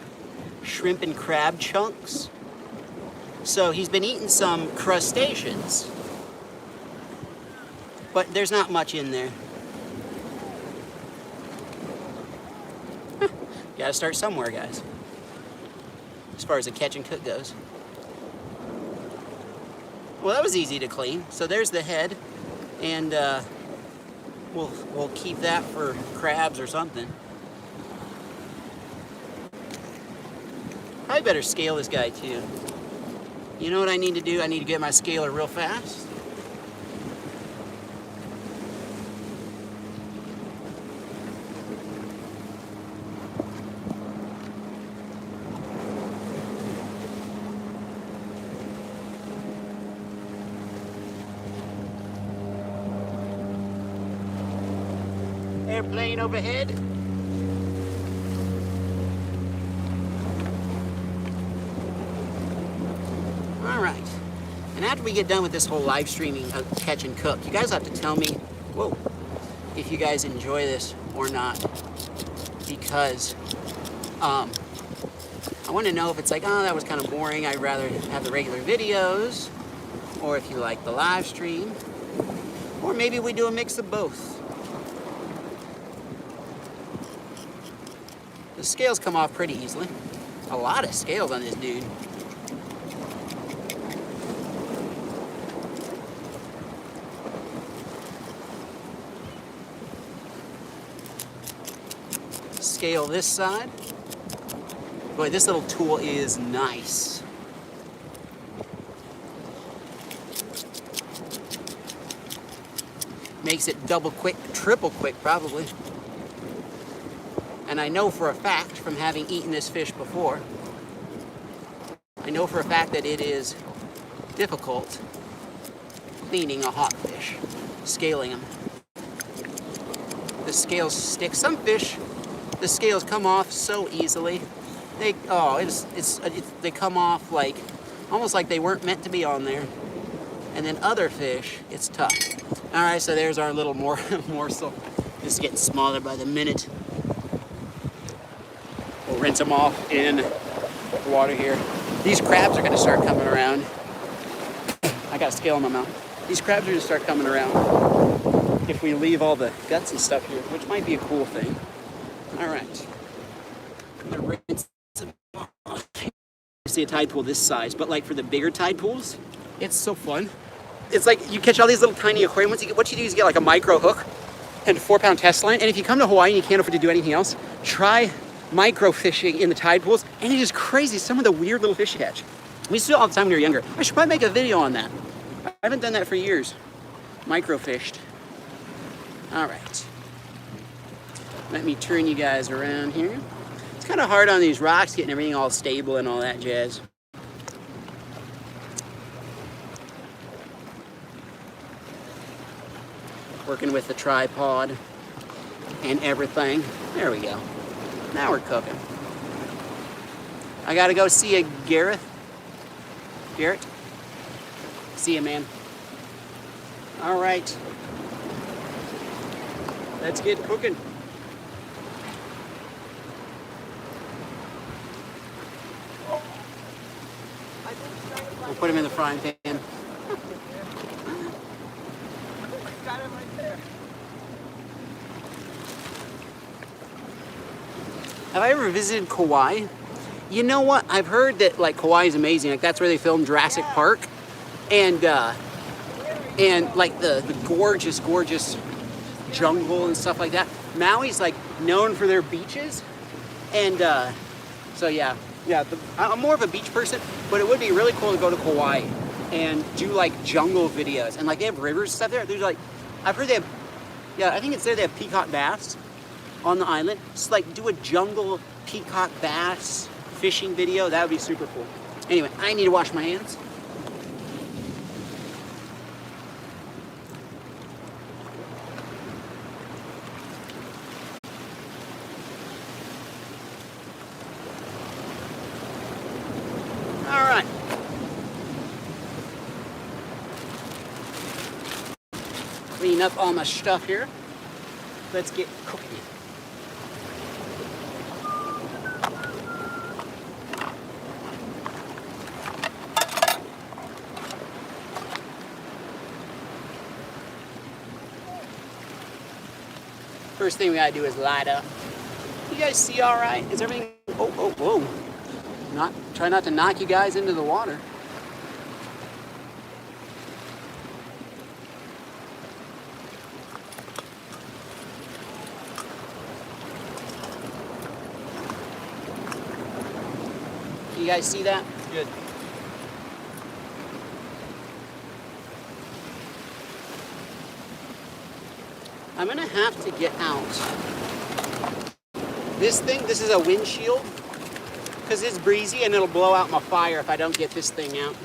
shrimp and crab chunks. So he's been eating some crustaceans. But there's not much in there. Gotta start somewhere, guys. As far as the catch and cook goes. Well, that was easy to clean. So there's the head. And we'll keep that for crabs or something. Probably better scale this guy too. You know what I need to do? I need to get my scaler real fast. Airplane overhead. All right. And after we get done with this whole live streaming of catch and cook, you guys have to tell me, whoa, if you guys enjoy this or not. Because I want to know if it's like, oh, that was kind of boring, I'd rather have the regular videos, or if you like the live stream, or maybe we do a mix of both. The scales come off pretty easily. A lot of scales on this dude. Scale this side. Boy, this little tool is nice. Makes it double quick, triple quick probably. And I know for a fact, from having eaten this fish before, I know for a fact that it is difficult cleaning a hot fish, scaling them. The scales stick. Some fish, the scales come off so easily. They come off like almost like they weren't meant to be on there. And then other fish, it's tough. All right, so there's our little morsel. This is getting smaller by the minute. We'll rinse them off in the water here. These crabs are going to start coming around. I got a scale in my mouth. These crabs are going to start coming around if we leave all the guts and stuff here, which might be a cool thing. All right. I'm going to rinse them off. I see a tide pool this size, but like for the bigger tide pools, it's so fun. It's like you catch all these little tiny aquarium ones. What you do is you get like a micro hook and a 4-pound test line. And if you come to Hawaii and you can't afford to do anything else, try micro fishing in the tide pools, and it is crazy some of the weird little fish you catch. We used to do it all the time when we were younger. I should probably make a video on that. I haven't done that for years. Micro fished. All right. Let me turn you guys around here. It's kind of hard on these rocks getting everything all stable and all that jazz. Working with the tripod and everything. There we go. Now we're cooking. I gotta go see a Garrett. See you, man. All right. Let's get cooking. We'll put him in the frying pan. Have I ever visited Kauai? You know what? I've heard that like Kauai is amazing. Like that's where they filmed Jurassic Park, and like the gorgeous jungle and stuff like that. Maui's like known for their beaches, and so yeah. I'm more of a beach person, but it would be really cool to go to Kauai and do like jungle videos, and like they have rivers and stuff there. There's like, I've heard they have, I think it's there they have peacock bass on the island. Just like do a jungle peacock bass fishing video. That would be super cool. Anyway, I need to wash my hands. clean up all my stuff here. Let's get cooking. First thing we gotta do is light up. You guys see all right? Is everything, oh, whoa. Try not to knock you guys into the water. You guys see that? Good. I'm gonna have to get out. This is a windshield, because it's breezy and it'll blow out my fire if I don't get this thing out.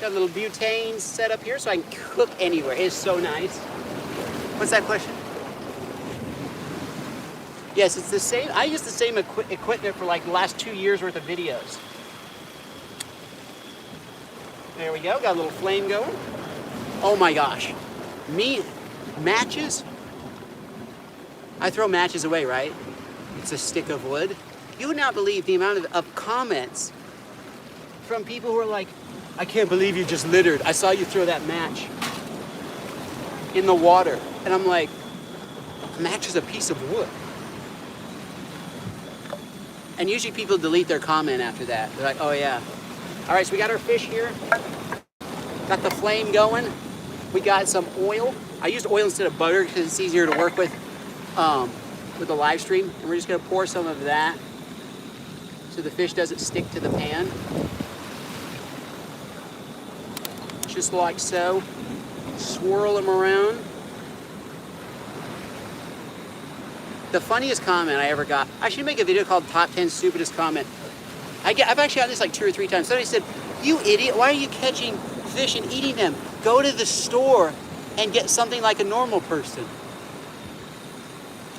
Got a little butane set up here so I can cook anywhere. It's so nice. What's that question? Yes, it's the same. I use the same equipment for like the last 2 years worth of videos. There we go. Got a little flame going. Oh my gosh. Matches? I throw matches away, right? It's a stick of wood. You would not believe the amount of comments from people who are like, I can't believe you just littered. I saw you throw that match in the water. And I'm like, a match is a piece of wood. And usually people delete their comment after that. They're like, oh yeah. All right, so we got our fish here. Got the flame going. We got some oil. I used oil instead of butter because it's easier to work with the live stream. And we're just gonna pour some of that so the fish doesn't stick to the pan. Just like so. Swirl them around. The funniest comment I ever got, I should make a video called Top 10 Stupidest Comment. I've actually gotten this like 2 or 3 times. Somebody said, you idiot, why are you catching fish and eating them? Go to the store and get something like a normal person.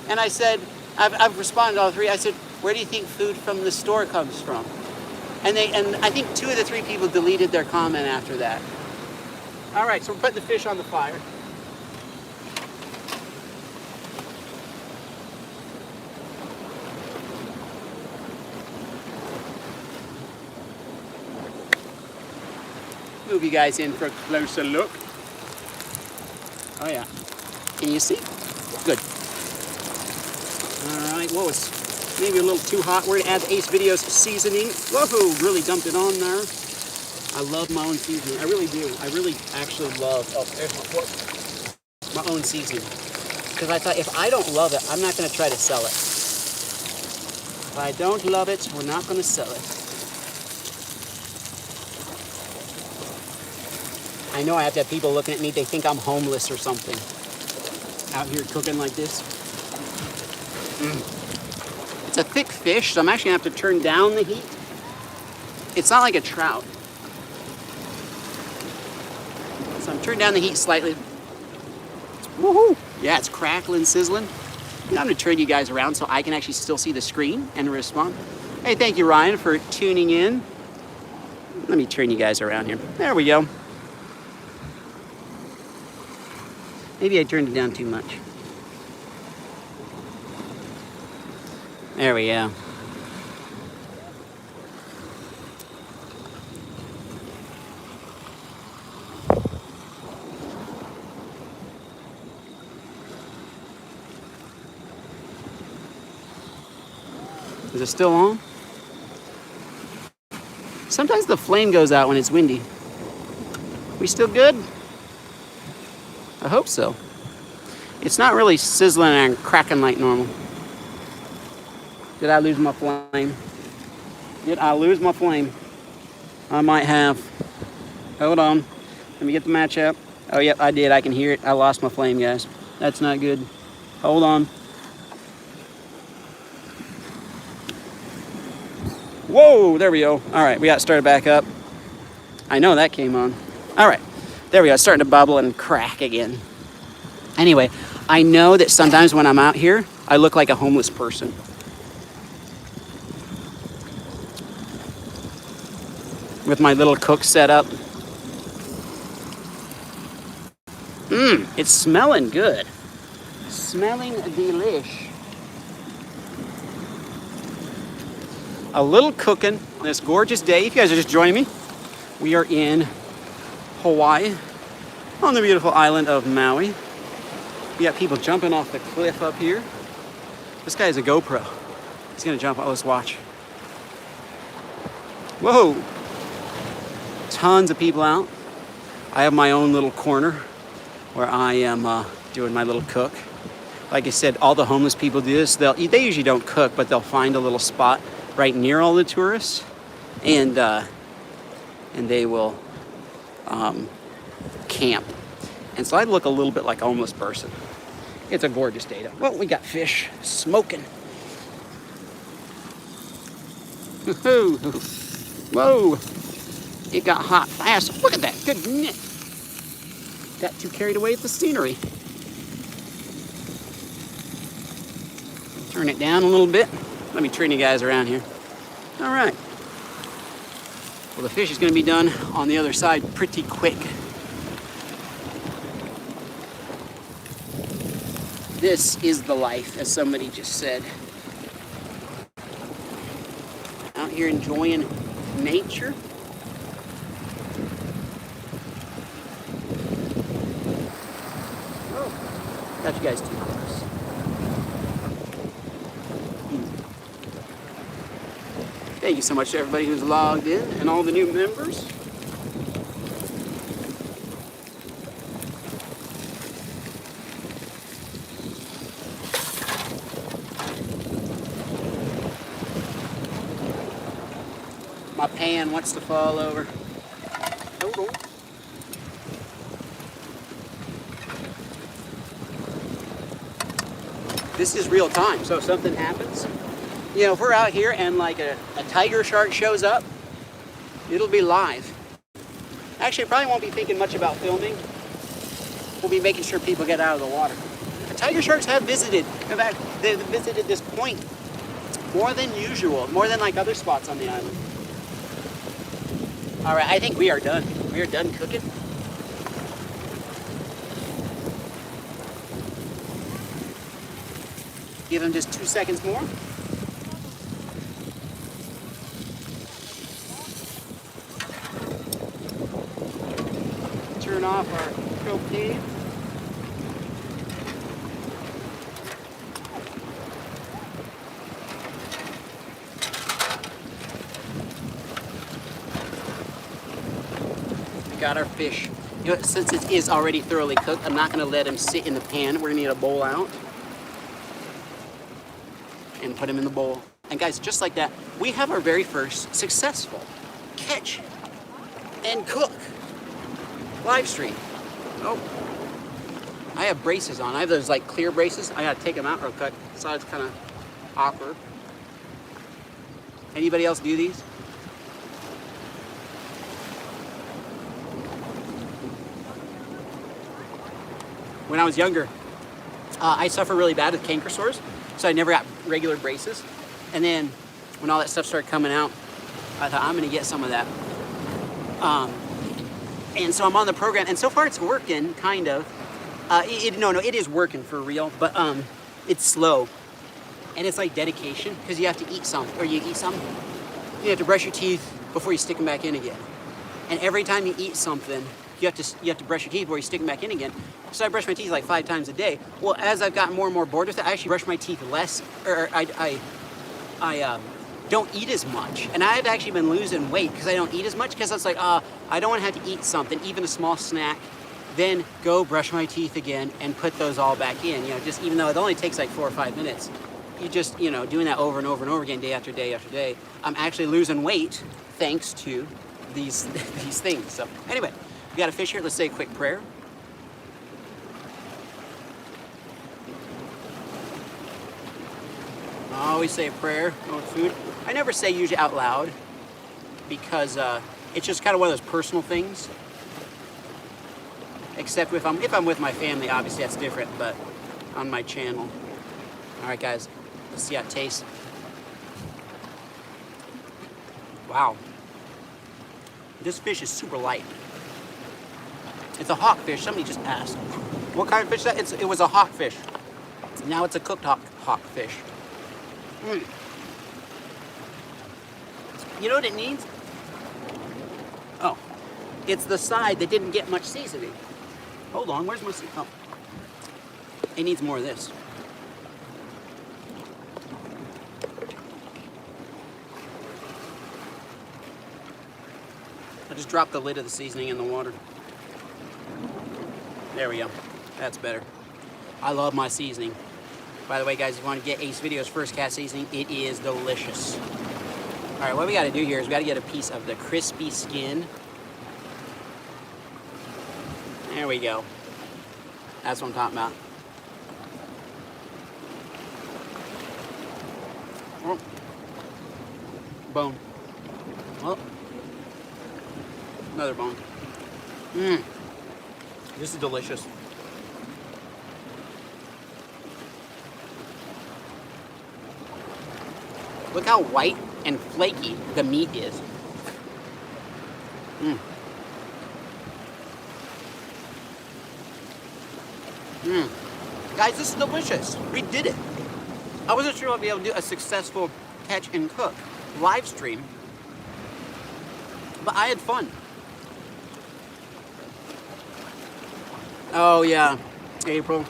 And I said, I've responded to all 3. I said, where do you think food from the store comes from? And I think 2 of the 3 people deleted their comment after that. All right, so we're putting the fish on the fire. Move you guys in for a closer look. Oh yeah. Can you see? Good. All right, whoa, it's maybe a little too hot. We're gonna add the Ace Videos seasoning. Whoa, really dumped it on there. I love my own seasoning. I really do. I really actually love, oh, there's my fork. My own seasoning. Because I thought, if I don't love it, I'm not gonna try to sell it. If I don't love it, we're not gonna sell it. I know I have to have people looking at me, they think I'm homeless or something. Out here cooking like this. It's a thick fish, so I'm actually gonna have to turn down the heat. It's not like a trout. So I'm turning down the heat slightly. Woohoo! Yeah, it's crackling, sizzling. I'm gonna turn you guys around so I can actually still see the screen and respond. Hey, thank you, Ryan, for tuning in. Let me turn you guys around here. There we go. Maybe I turned it down too much. There we go. Is it still on? Sometimes the flame goes out when it's windy. We still good? I hope so. It's not really sizzling and cracking like normal. Did I lose my flame? Did I lose my flame? I might have. Hold on. Let me get the match out. Oh, yep, I did. I can hear it. I lost my flame, guys. That's not good. Hold on. Whoa, there we go. All right, we got started back up. I know that came on. All right, there we go. It's starting to bubble and crack again. Anyway, I know that sometimes when I'm out here, I look like a homeless person. With my little cook set up. It's smelling good. Smelling delish. A little cooking on this gorgeous day. If you guys are just joining me, we are in Hawaii on the beautiful island of Maui. We got people jumping off the cliff up here. This guy has a GoPro. He's gonna jump. Let's watch. Whoa! Tons of people out. I have my own little corner where I am doing my little cook. Like I said, all the homeless people do this. They usually don't cook, but they'll find a little spot right near all the tourists, and they will camp. And so I look a little bit like a homeless person. It's a gorgeous day. Well, we got fish smoking. Whoa! It got hot fast. Look at that. Goodness. Got too carried away with the scenery. Turn it down a little bit. Let me turn you guys around here. All right. Well, the fish is going to be done on the other side pretty quick. This is the life, as somebody just said. Out here enjoying nature. Oh, got you guys too close. Thank you so much to everybody who's logged in and all the new members. My pan wants to fall over. Hold on. This is real time, so if something happens, you know, if we're out here and like a tiger shark shows up, it'll be live. Actually, I probably won't be thinking much about filming. We'll be making sure people get out of the water. The tiger sharks have visited. In fact, they've visited this point more than usual, more than like other spots on the island. All right, I think we are done. We are done cooking. Give them just 2 seconds more. Turn off our propane. We got our fish. You know, since it is already thoroughly cooked, I'm not going to let him sit in the pan. We're going to need a bowl out and put him in the bowl. And guys, just like that, we have our very first successful catch and cook live stream. Oh, I have braces on. I have those like clear braces. I gotta take them out real quick. So it's kind of awkward. Anybody else do these? When I was younger, I suffered really bad with canker sores, so I never got regular braces. And then when all that stuff started coming out, I thought, I'm gonna get some of that. And so I'm on the program, and so far it's working, kind of. It is working for real, but it's slow. And it's like dedication, because you have to eat some, or you eat some, you have to brush your teeth before you stick them back in again. And every time you eat something, you have to brush your teeth before you stick them back in again. So I brush my teeth like 5 times a day. Well, as I've gotten more and more bored with it, I actually brush my teeth less, or I don't eat as much. And I've actually been losing weight because I don't eat as much, because it's like, I don't want to have to eat something, even a small snack, then go brush my teeth again and put those all back in. You know, just even though it only takes like 4 or 5 minutes, you just, you know, doing that over and over and over again, day after day after day, I'm actually losing weight thanks to these things. So anyway, we got a fish here. Let's say a quick prayer. I always say a prayer with food. I never say usually out loud, because it's just kind of one of those personal things. except if I'm with my family, obviously that's different, but on my channel. All right, guys, let's see how it tastes. Wow. This fish is super light. It's a hawkfish. Somebody just asked. What kind of fish is that? It was a hawkfish. Now it's a cooked hawkfish. You know what it needs? Oh, it's the side that didn't get much seasoning. Hold on, where's my seasoning? Oh, it needs more of this. I just dropped the lid of the seasoning in the water. There we go. That's better. I love my seasoning. By the way, guys, if you want to get Ace Video's first cast seasoning, it is delicious. All right, what we got to do here is we got to get a piece of the crispy skin. There we go. That's what I'm talking about. Oh. Bone. Oh. Another bone. This is delicious. Look how white and flaky the meat is. Guys, this is delicious. We did it. I wasn't sure I'd be able to do a successful catch and cook live stream, but I had fun. Oh yeah, April.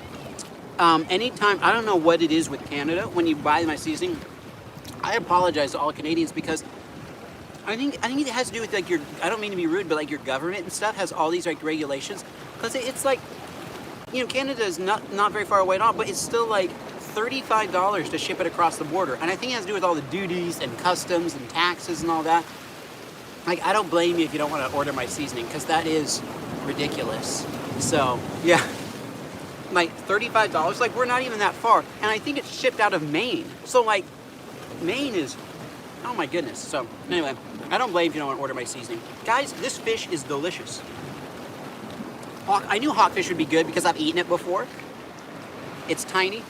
Anytime, I don't know what it is with Canada, when you buy my seasoning, I apologize to all Canadians because I think it has to do with like your, I don't mean to be rude, but like your government and stuff has all these like regulations. Because it's like, you know, Canada is not very far away at all, but it's still like $35 to ship it across the border. And I think it has to do with all the duties and customs and taxes and all that. Like, I don't blame you if you don't want to order my seasoning, because that is ridiculous. So, yeah. Like, $35, like, we're not even that far. And I think it's shipped out of Maine. So, like, Maine is, oh my goodness. So, anyway, I don't blame if you don't want to order my seasoning. Guys, this fish is delicious. I knew hawkfish would be good because I've eaten it before. It's tiny.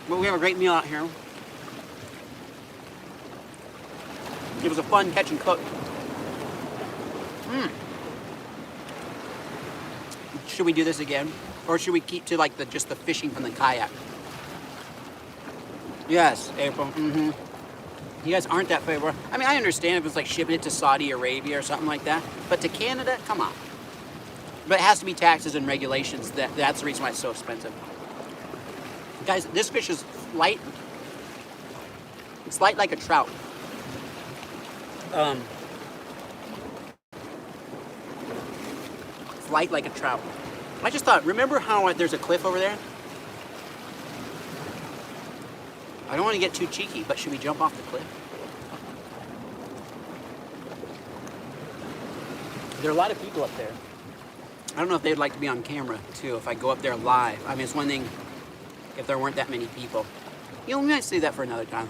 But we have a great meal out here. It was a fun catch and cook. Should we do this again? Or should we keep to like just the fishing from the kayak? Yes, April. You guys aren't that favorable. I mean, I understand if it's like shipping it to Saudi Arabia or something like that. But to Canada, come on. But it has to be taxes and regulations. That's the reason why it's so expensive. Guys, this fish is light. It's light like a trout. It's light like a trout. I just thought, remember how there's a cliff over there? I don't want to get too cheeky, but should we jump off the cliff? There are a lot of people up there. I don't know if they'd like to be on camera, too, if I go up there live. I mean, it's one thing if there weren't that many people. You know, we might say that for another time.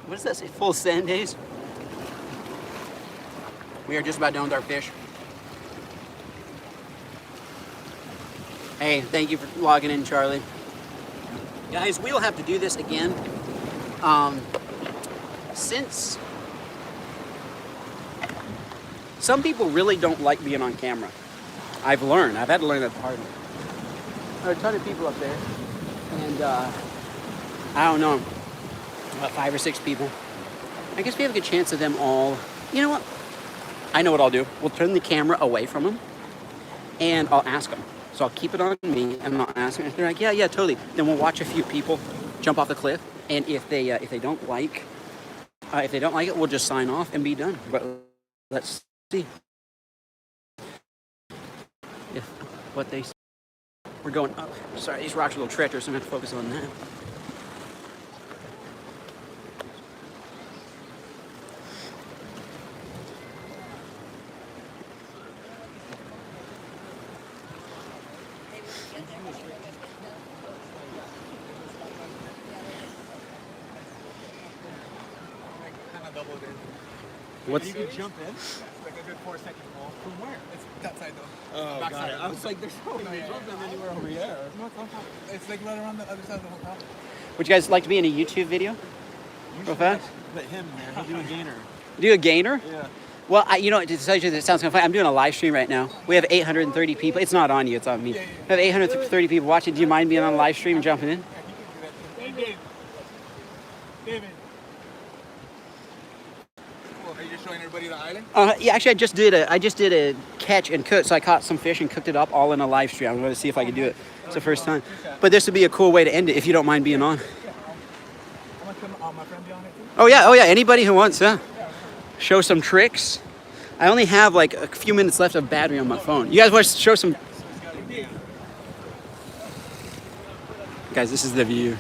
What does that say? Full sand days? We are just about done with our fish. Hey, thank you for logging in, Charlie. Guys, we'll have to do this again. Since some people really don't like being on camera. I've had to learn that the hard way. There are a ton of people up there. And I don't know, about 5 or 6 people. I guess we have a good chance of them all. You know what? I know what I'll do. We'll turn the camera away from them and I'll ask them. So I'll keep it on me and I'll ask them. If they're like, yeah, totally. Then we'll watch a few people jump off the cliff. And if they don't like it, we'll just sign off and be done. But let's see if what they say. We're going up. Sorry, these rocks are a little treacherous, so I'm going to focus on that. What's, you can jump in. Like a good 4-second fall. From where? It's that side though. Oh, Back got side. it. I was like, there's no jumping anywhere over here. No, it's on top. It's like right around the other side of the hotel. Would you guys like to be in a YouTube video? Real fast? Put him there. He'll do a gainer. Do a gainer? Yeah. Well, you know, to tell you that sounds kind of funny. I'm doing a live stream right now. We have 830 people. It's not on you, it's on me. We have 830 people watching. Do you mind being on a live stream and jumping in? Hey, Dave. David. Cool. Are you just showing everybody the island? Yeah, actually, I just did a catch and cook. So I caught some fish and cooked it up all in a live stream. I'm going to see if I can do it. It's the first time. But this would be a cool way to end it if you don't mind being on. I'm going to come, my friend be on it too? Oh yeah. Anybody who wants, yeah. Show some tricks. I only have like a few minutes left of battery on my phone. You guys want to show some? Guys, this is the view.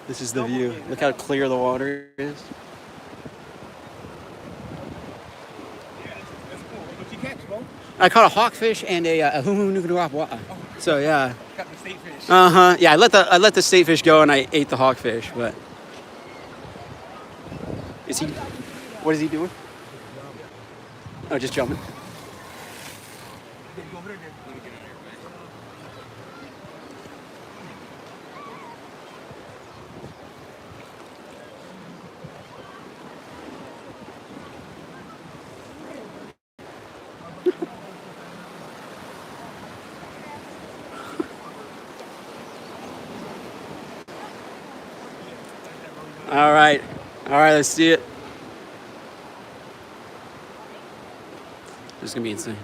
This is the view. Look how clear the water is. What you catch, bro? I caught a hawkfish and a humunukunuapua. So yeah. Got the state fish. Yeah, I let the state fish go and I ate the hawkfish, but what is he doing? Oh, just jumping. All right, let's see it. This is gonna be insane.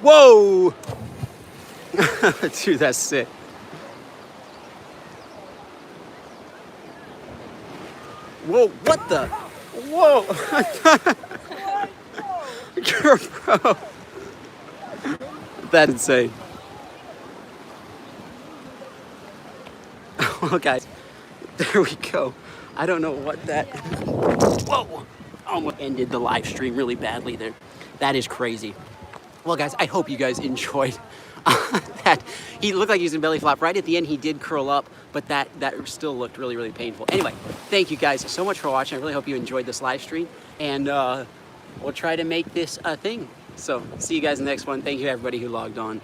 Whoa! Dude, that's sick. Whoa, what the? Whoa! Bro. That's insane. Well, guys, there we go. I don't know what that... Whoa! Almost ended the live stream really badly there. That is crazy. Well, guys, I hope you guys enjoyed that. He looked like he was in belly flop. Right at the end, he did curl up, but that still looked really, really painful. Anyway, thank you guys so much for watching. I really hope you enjoyed this live stream, and we'll try to make this a thing. So, see you guys in the next one. Thank you, everybody who logged on.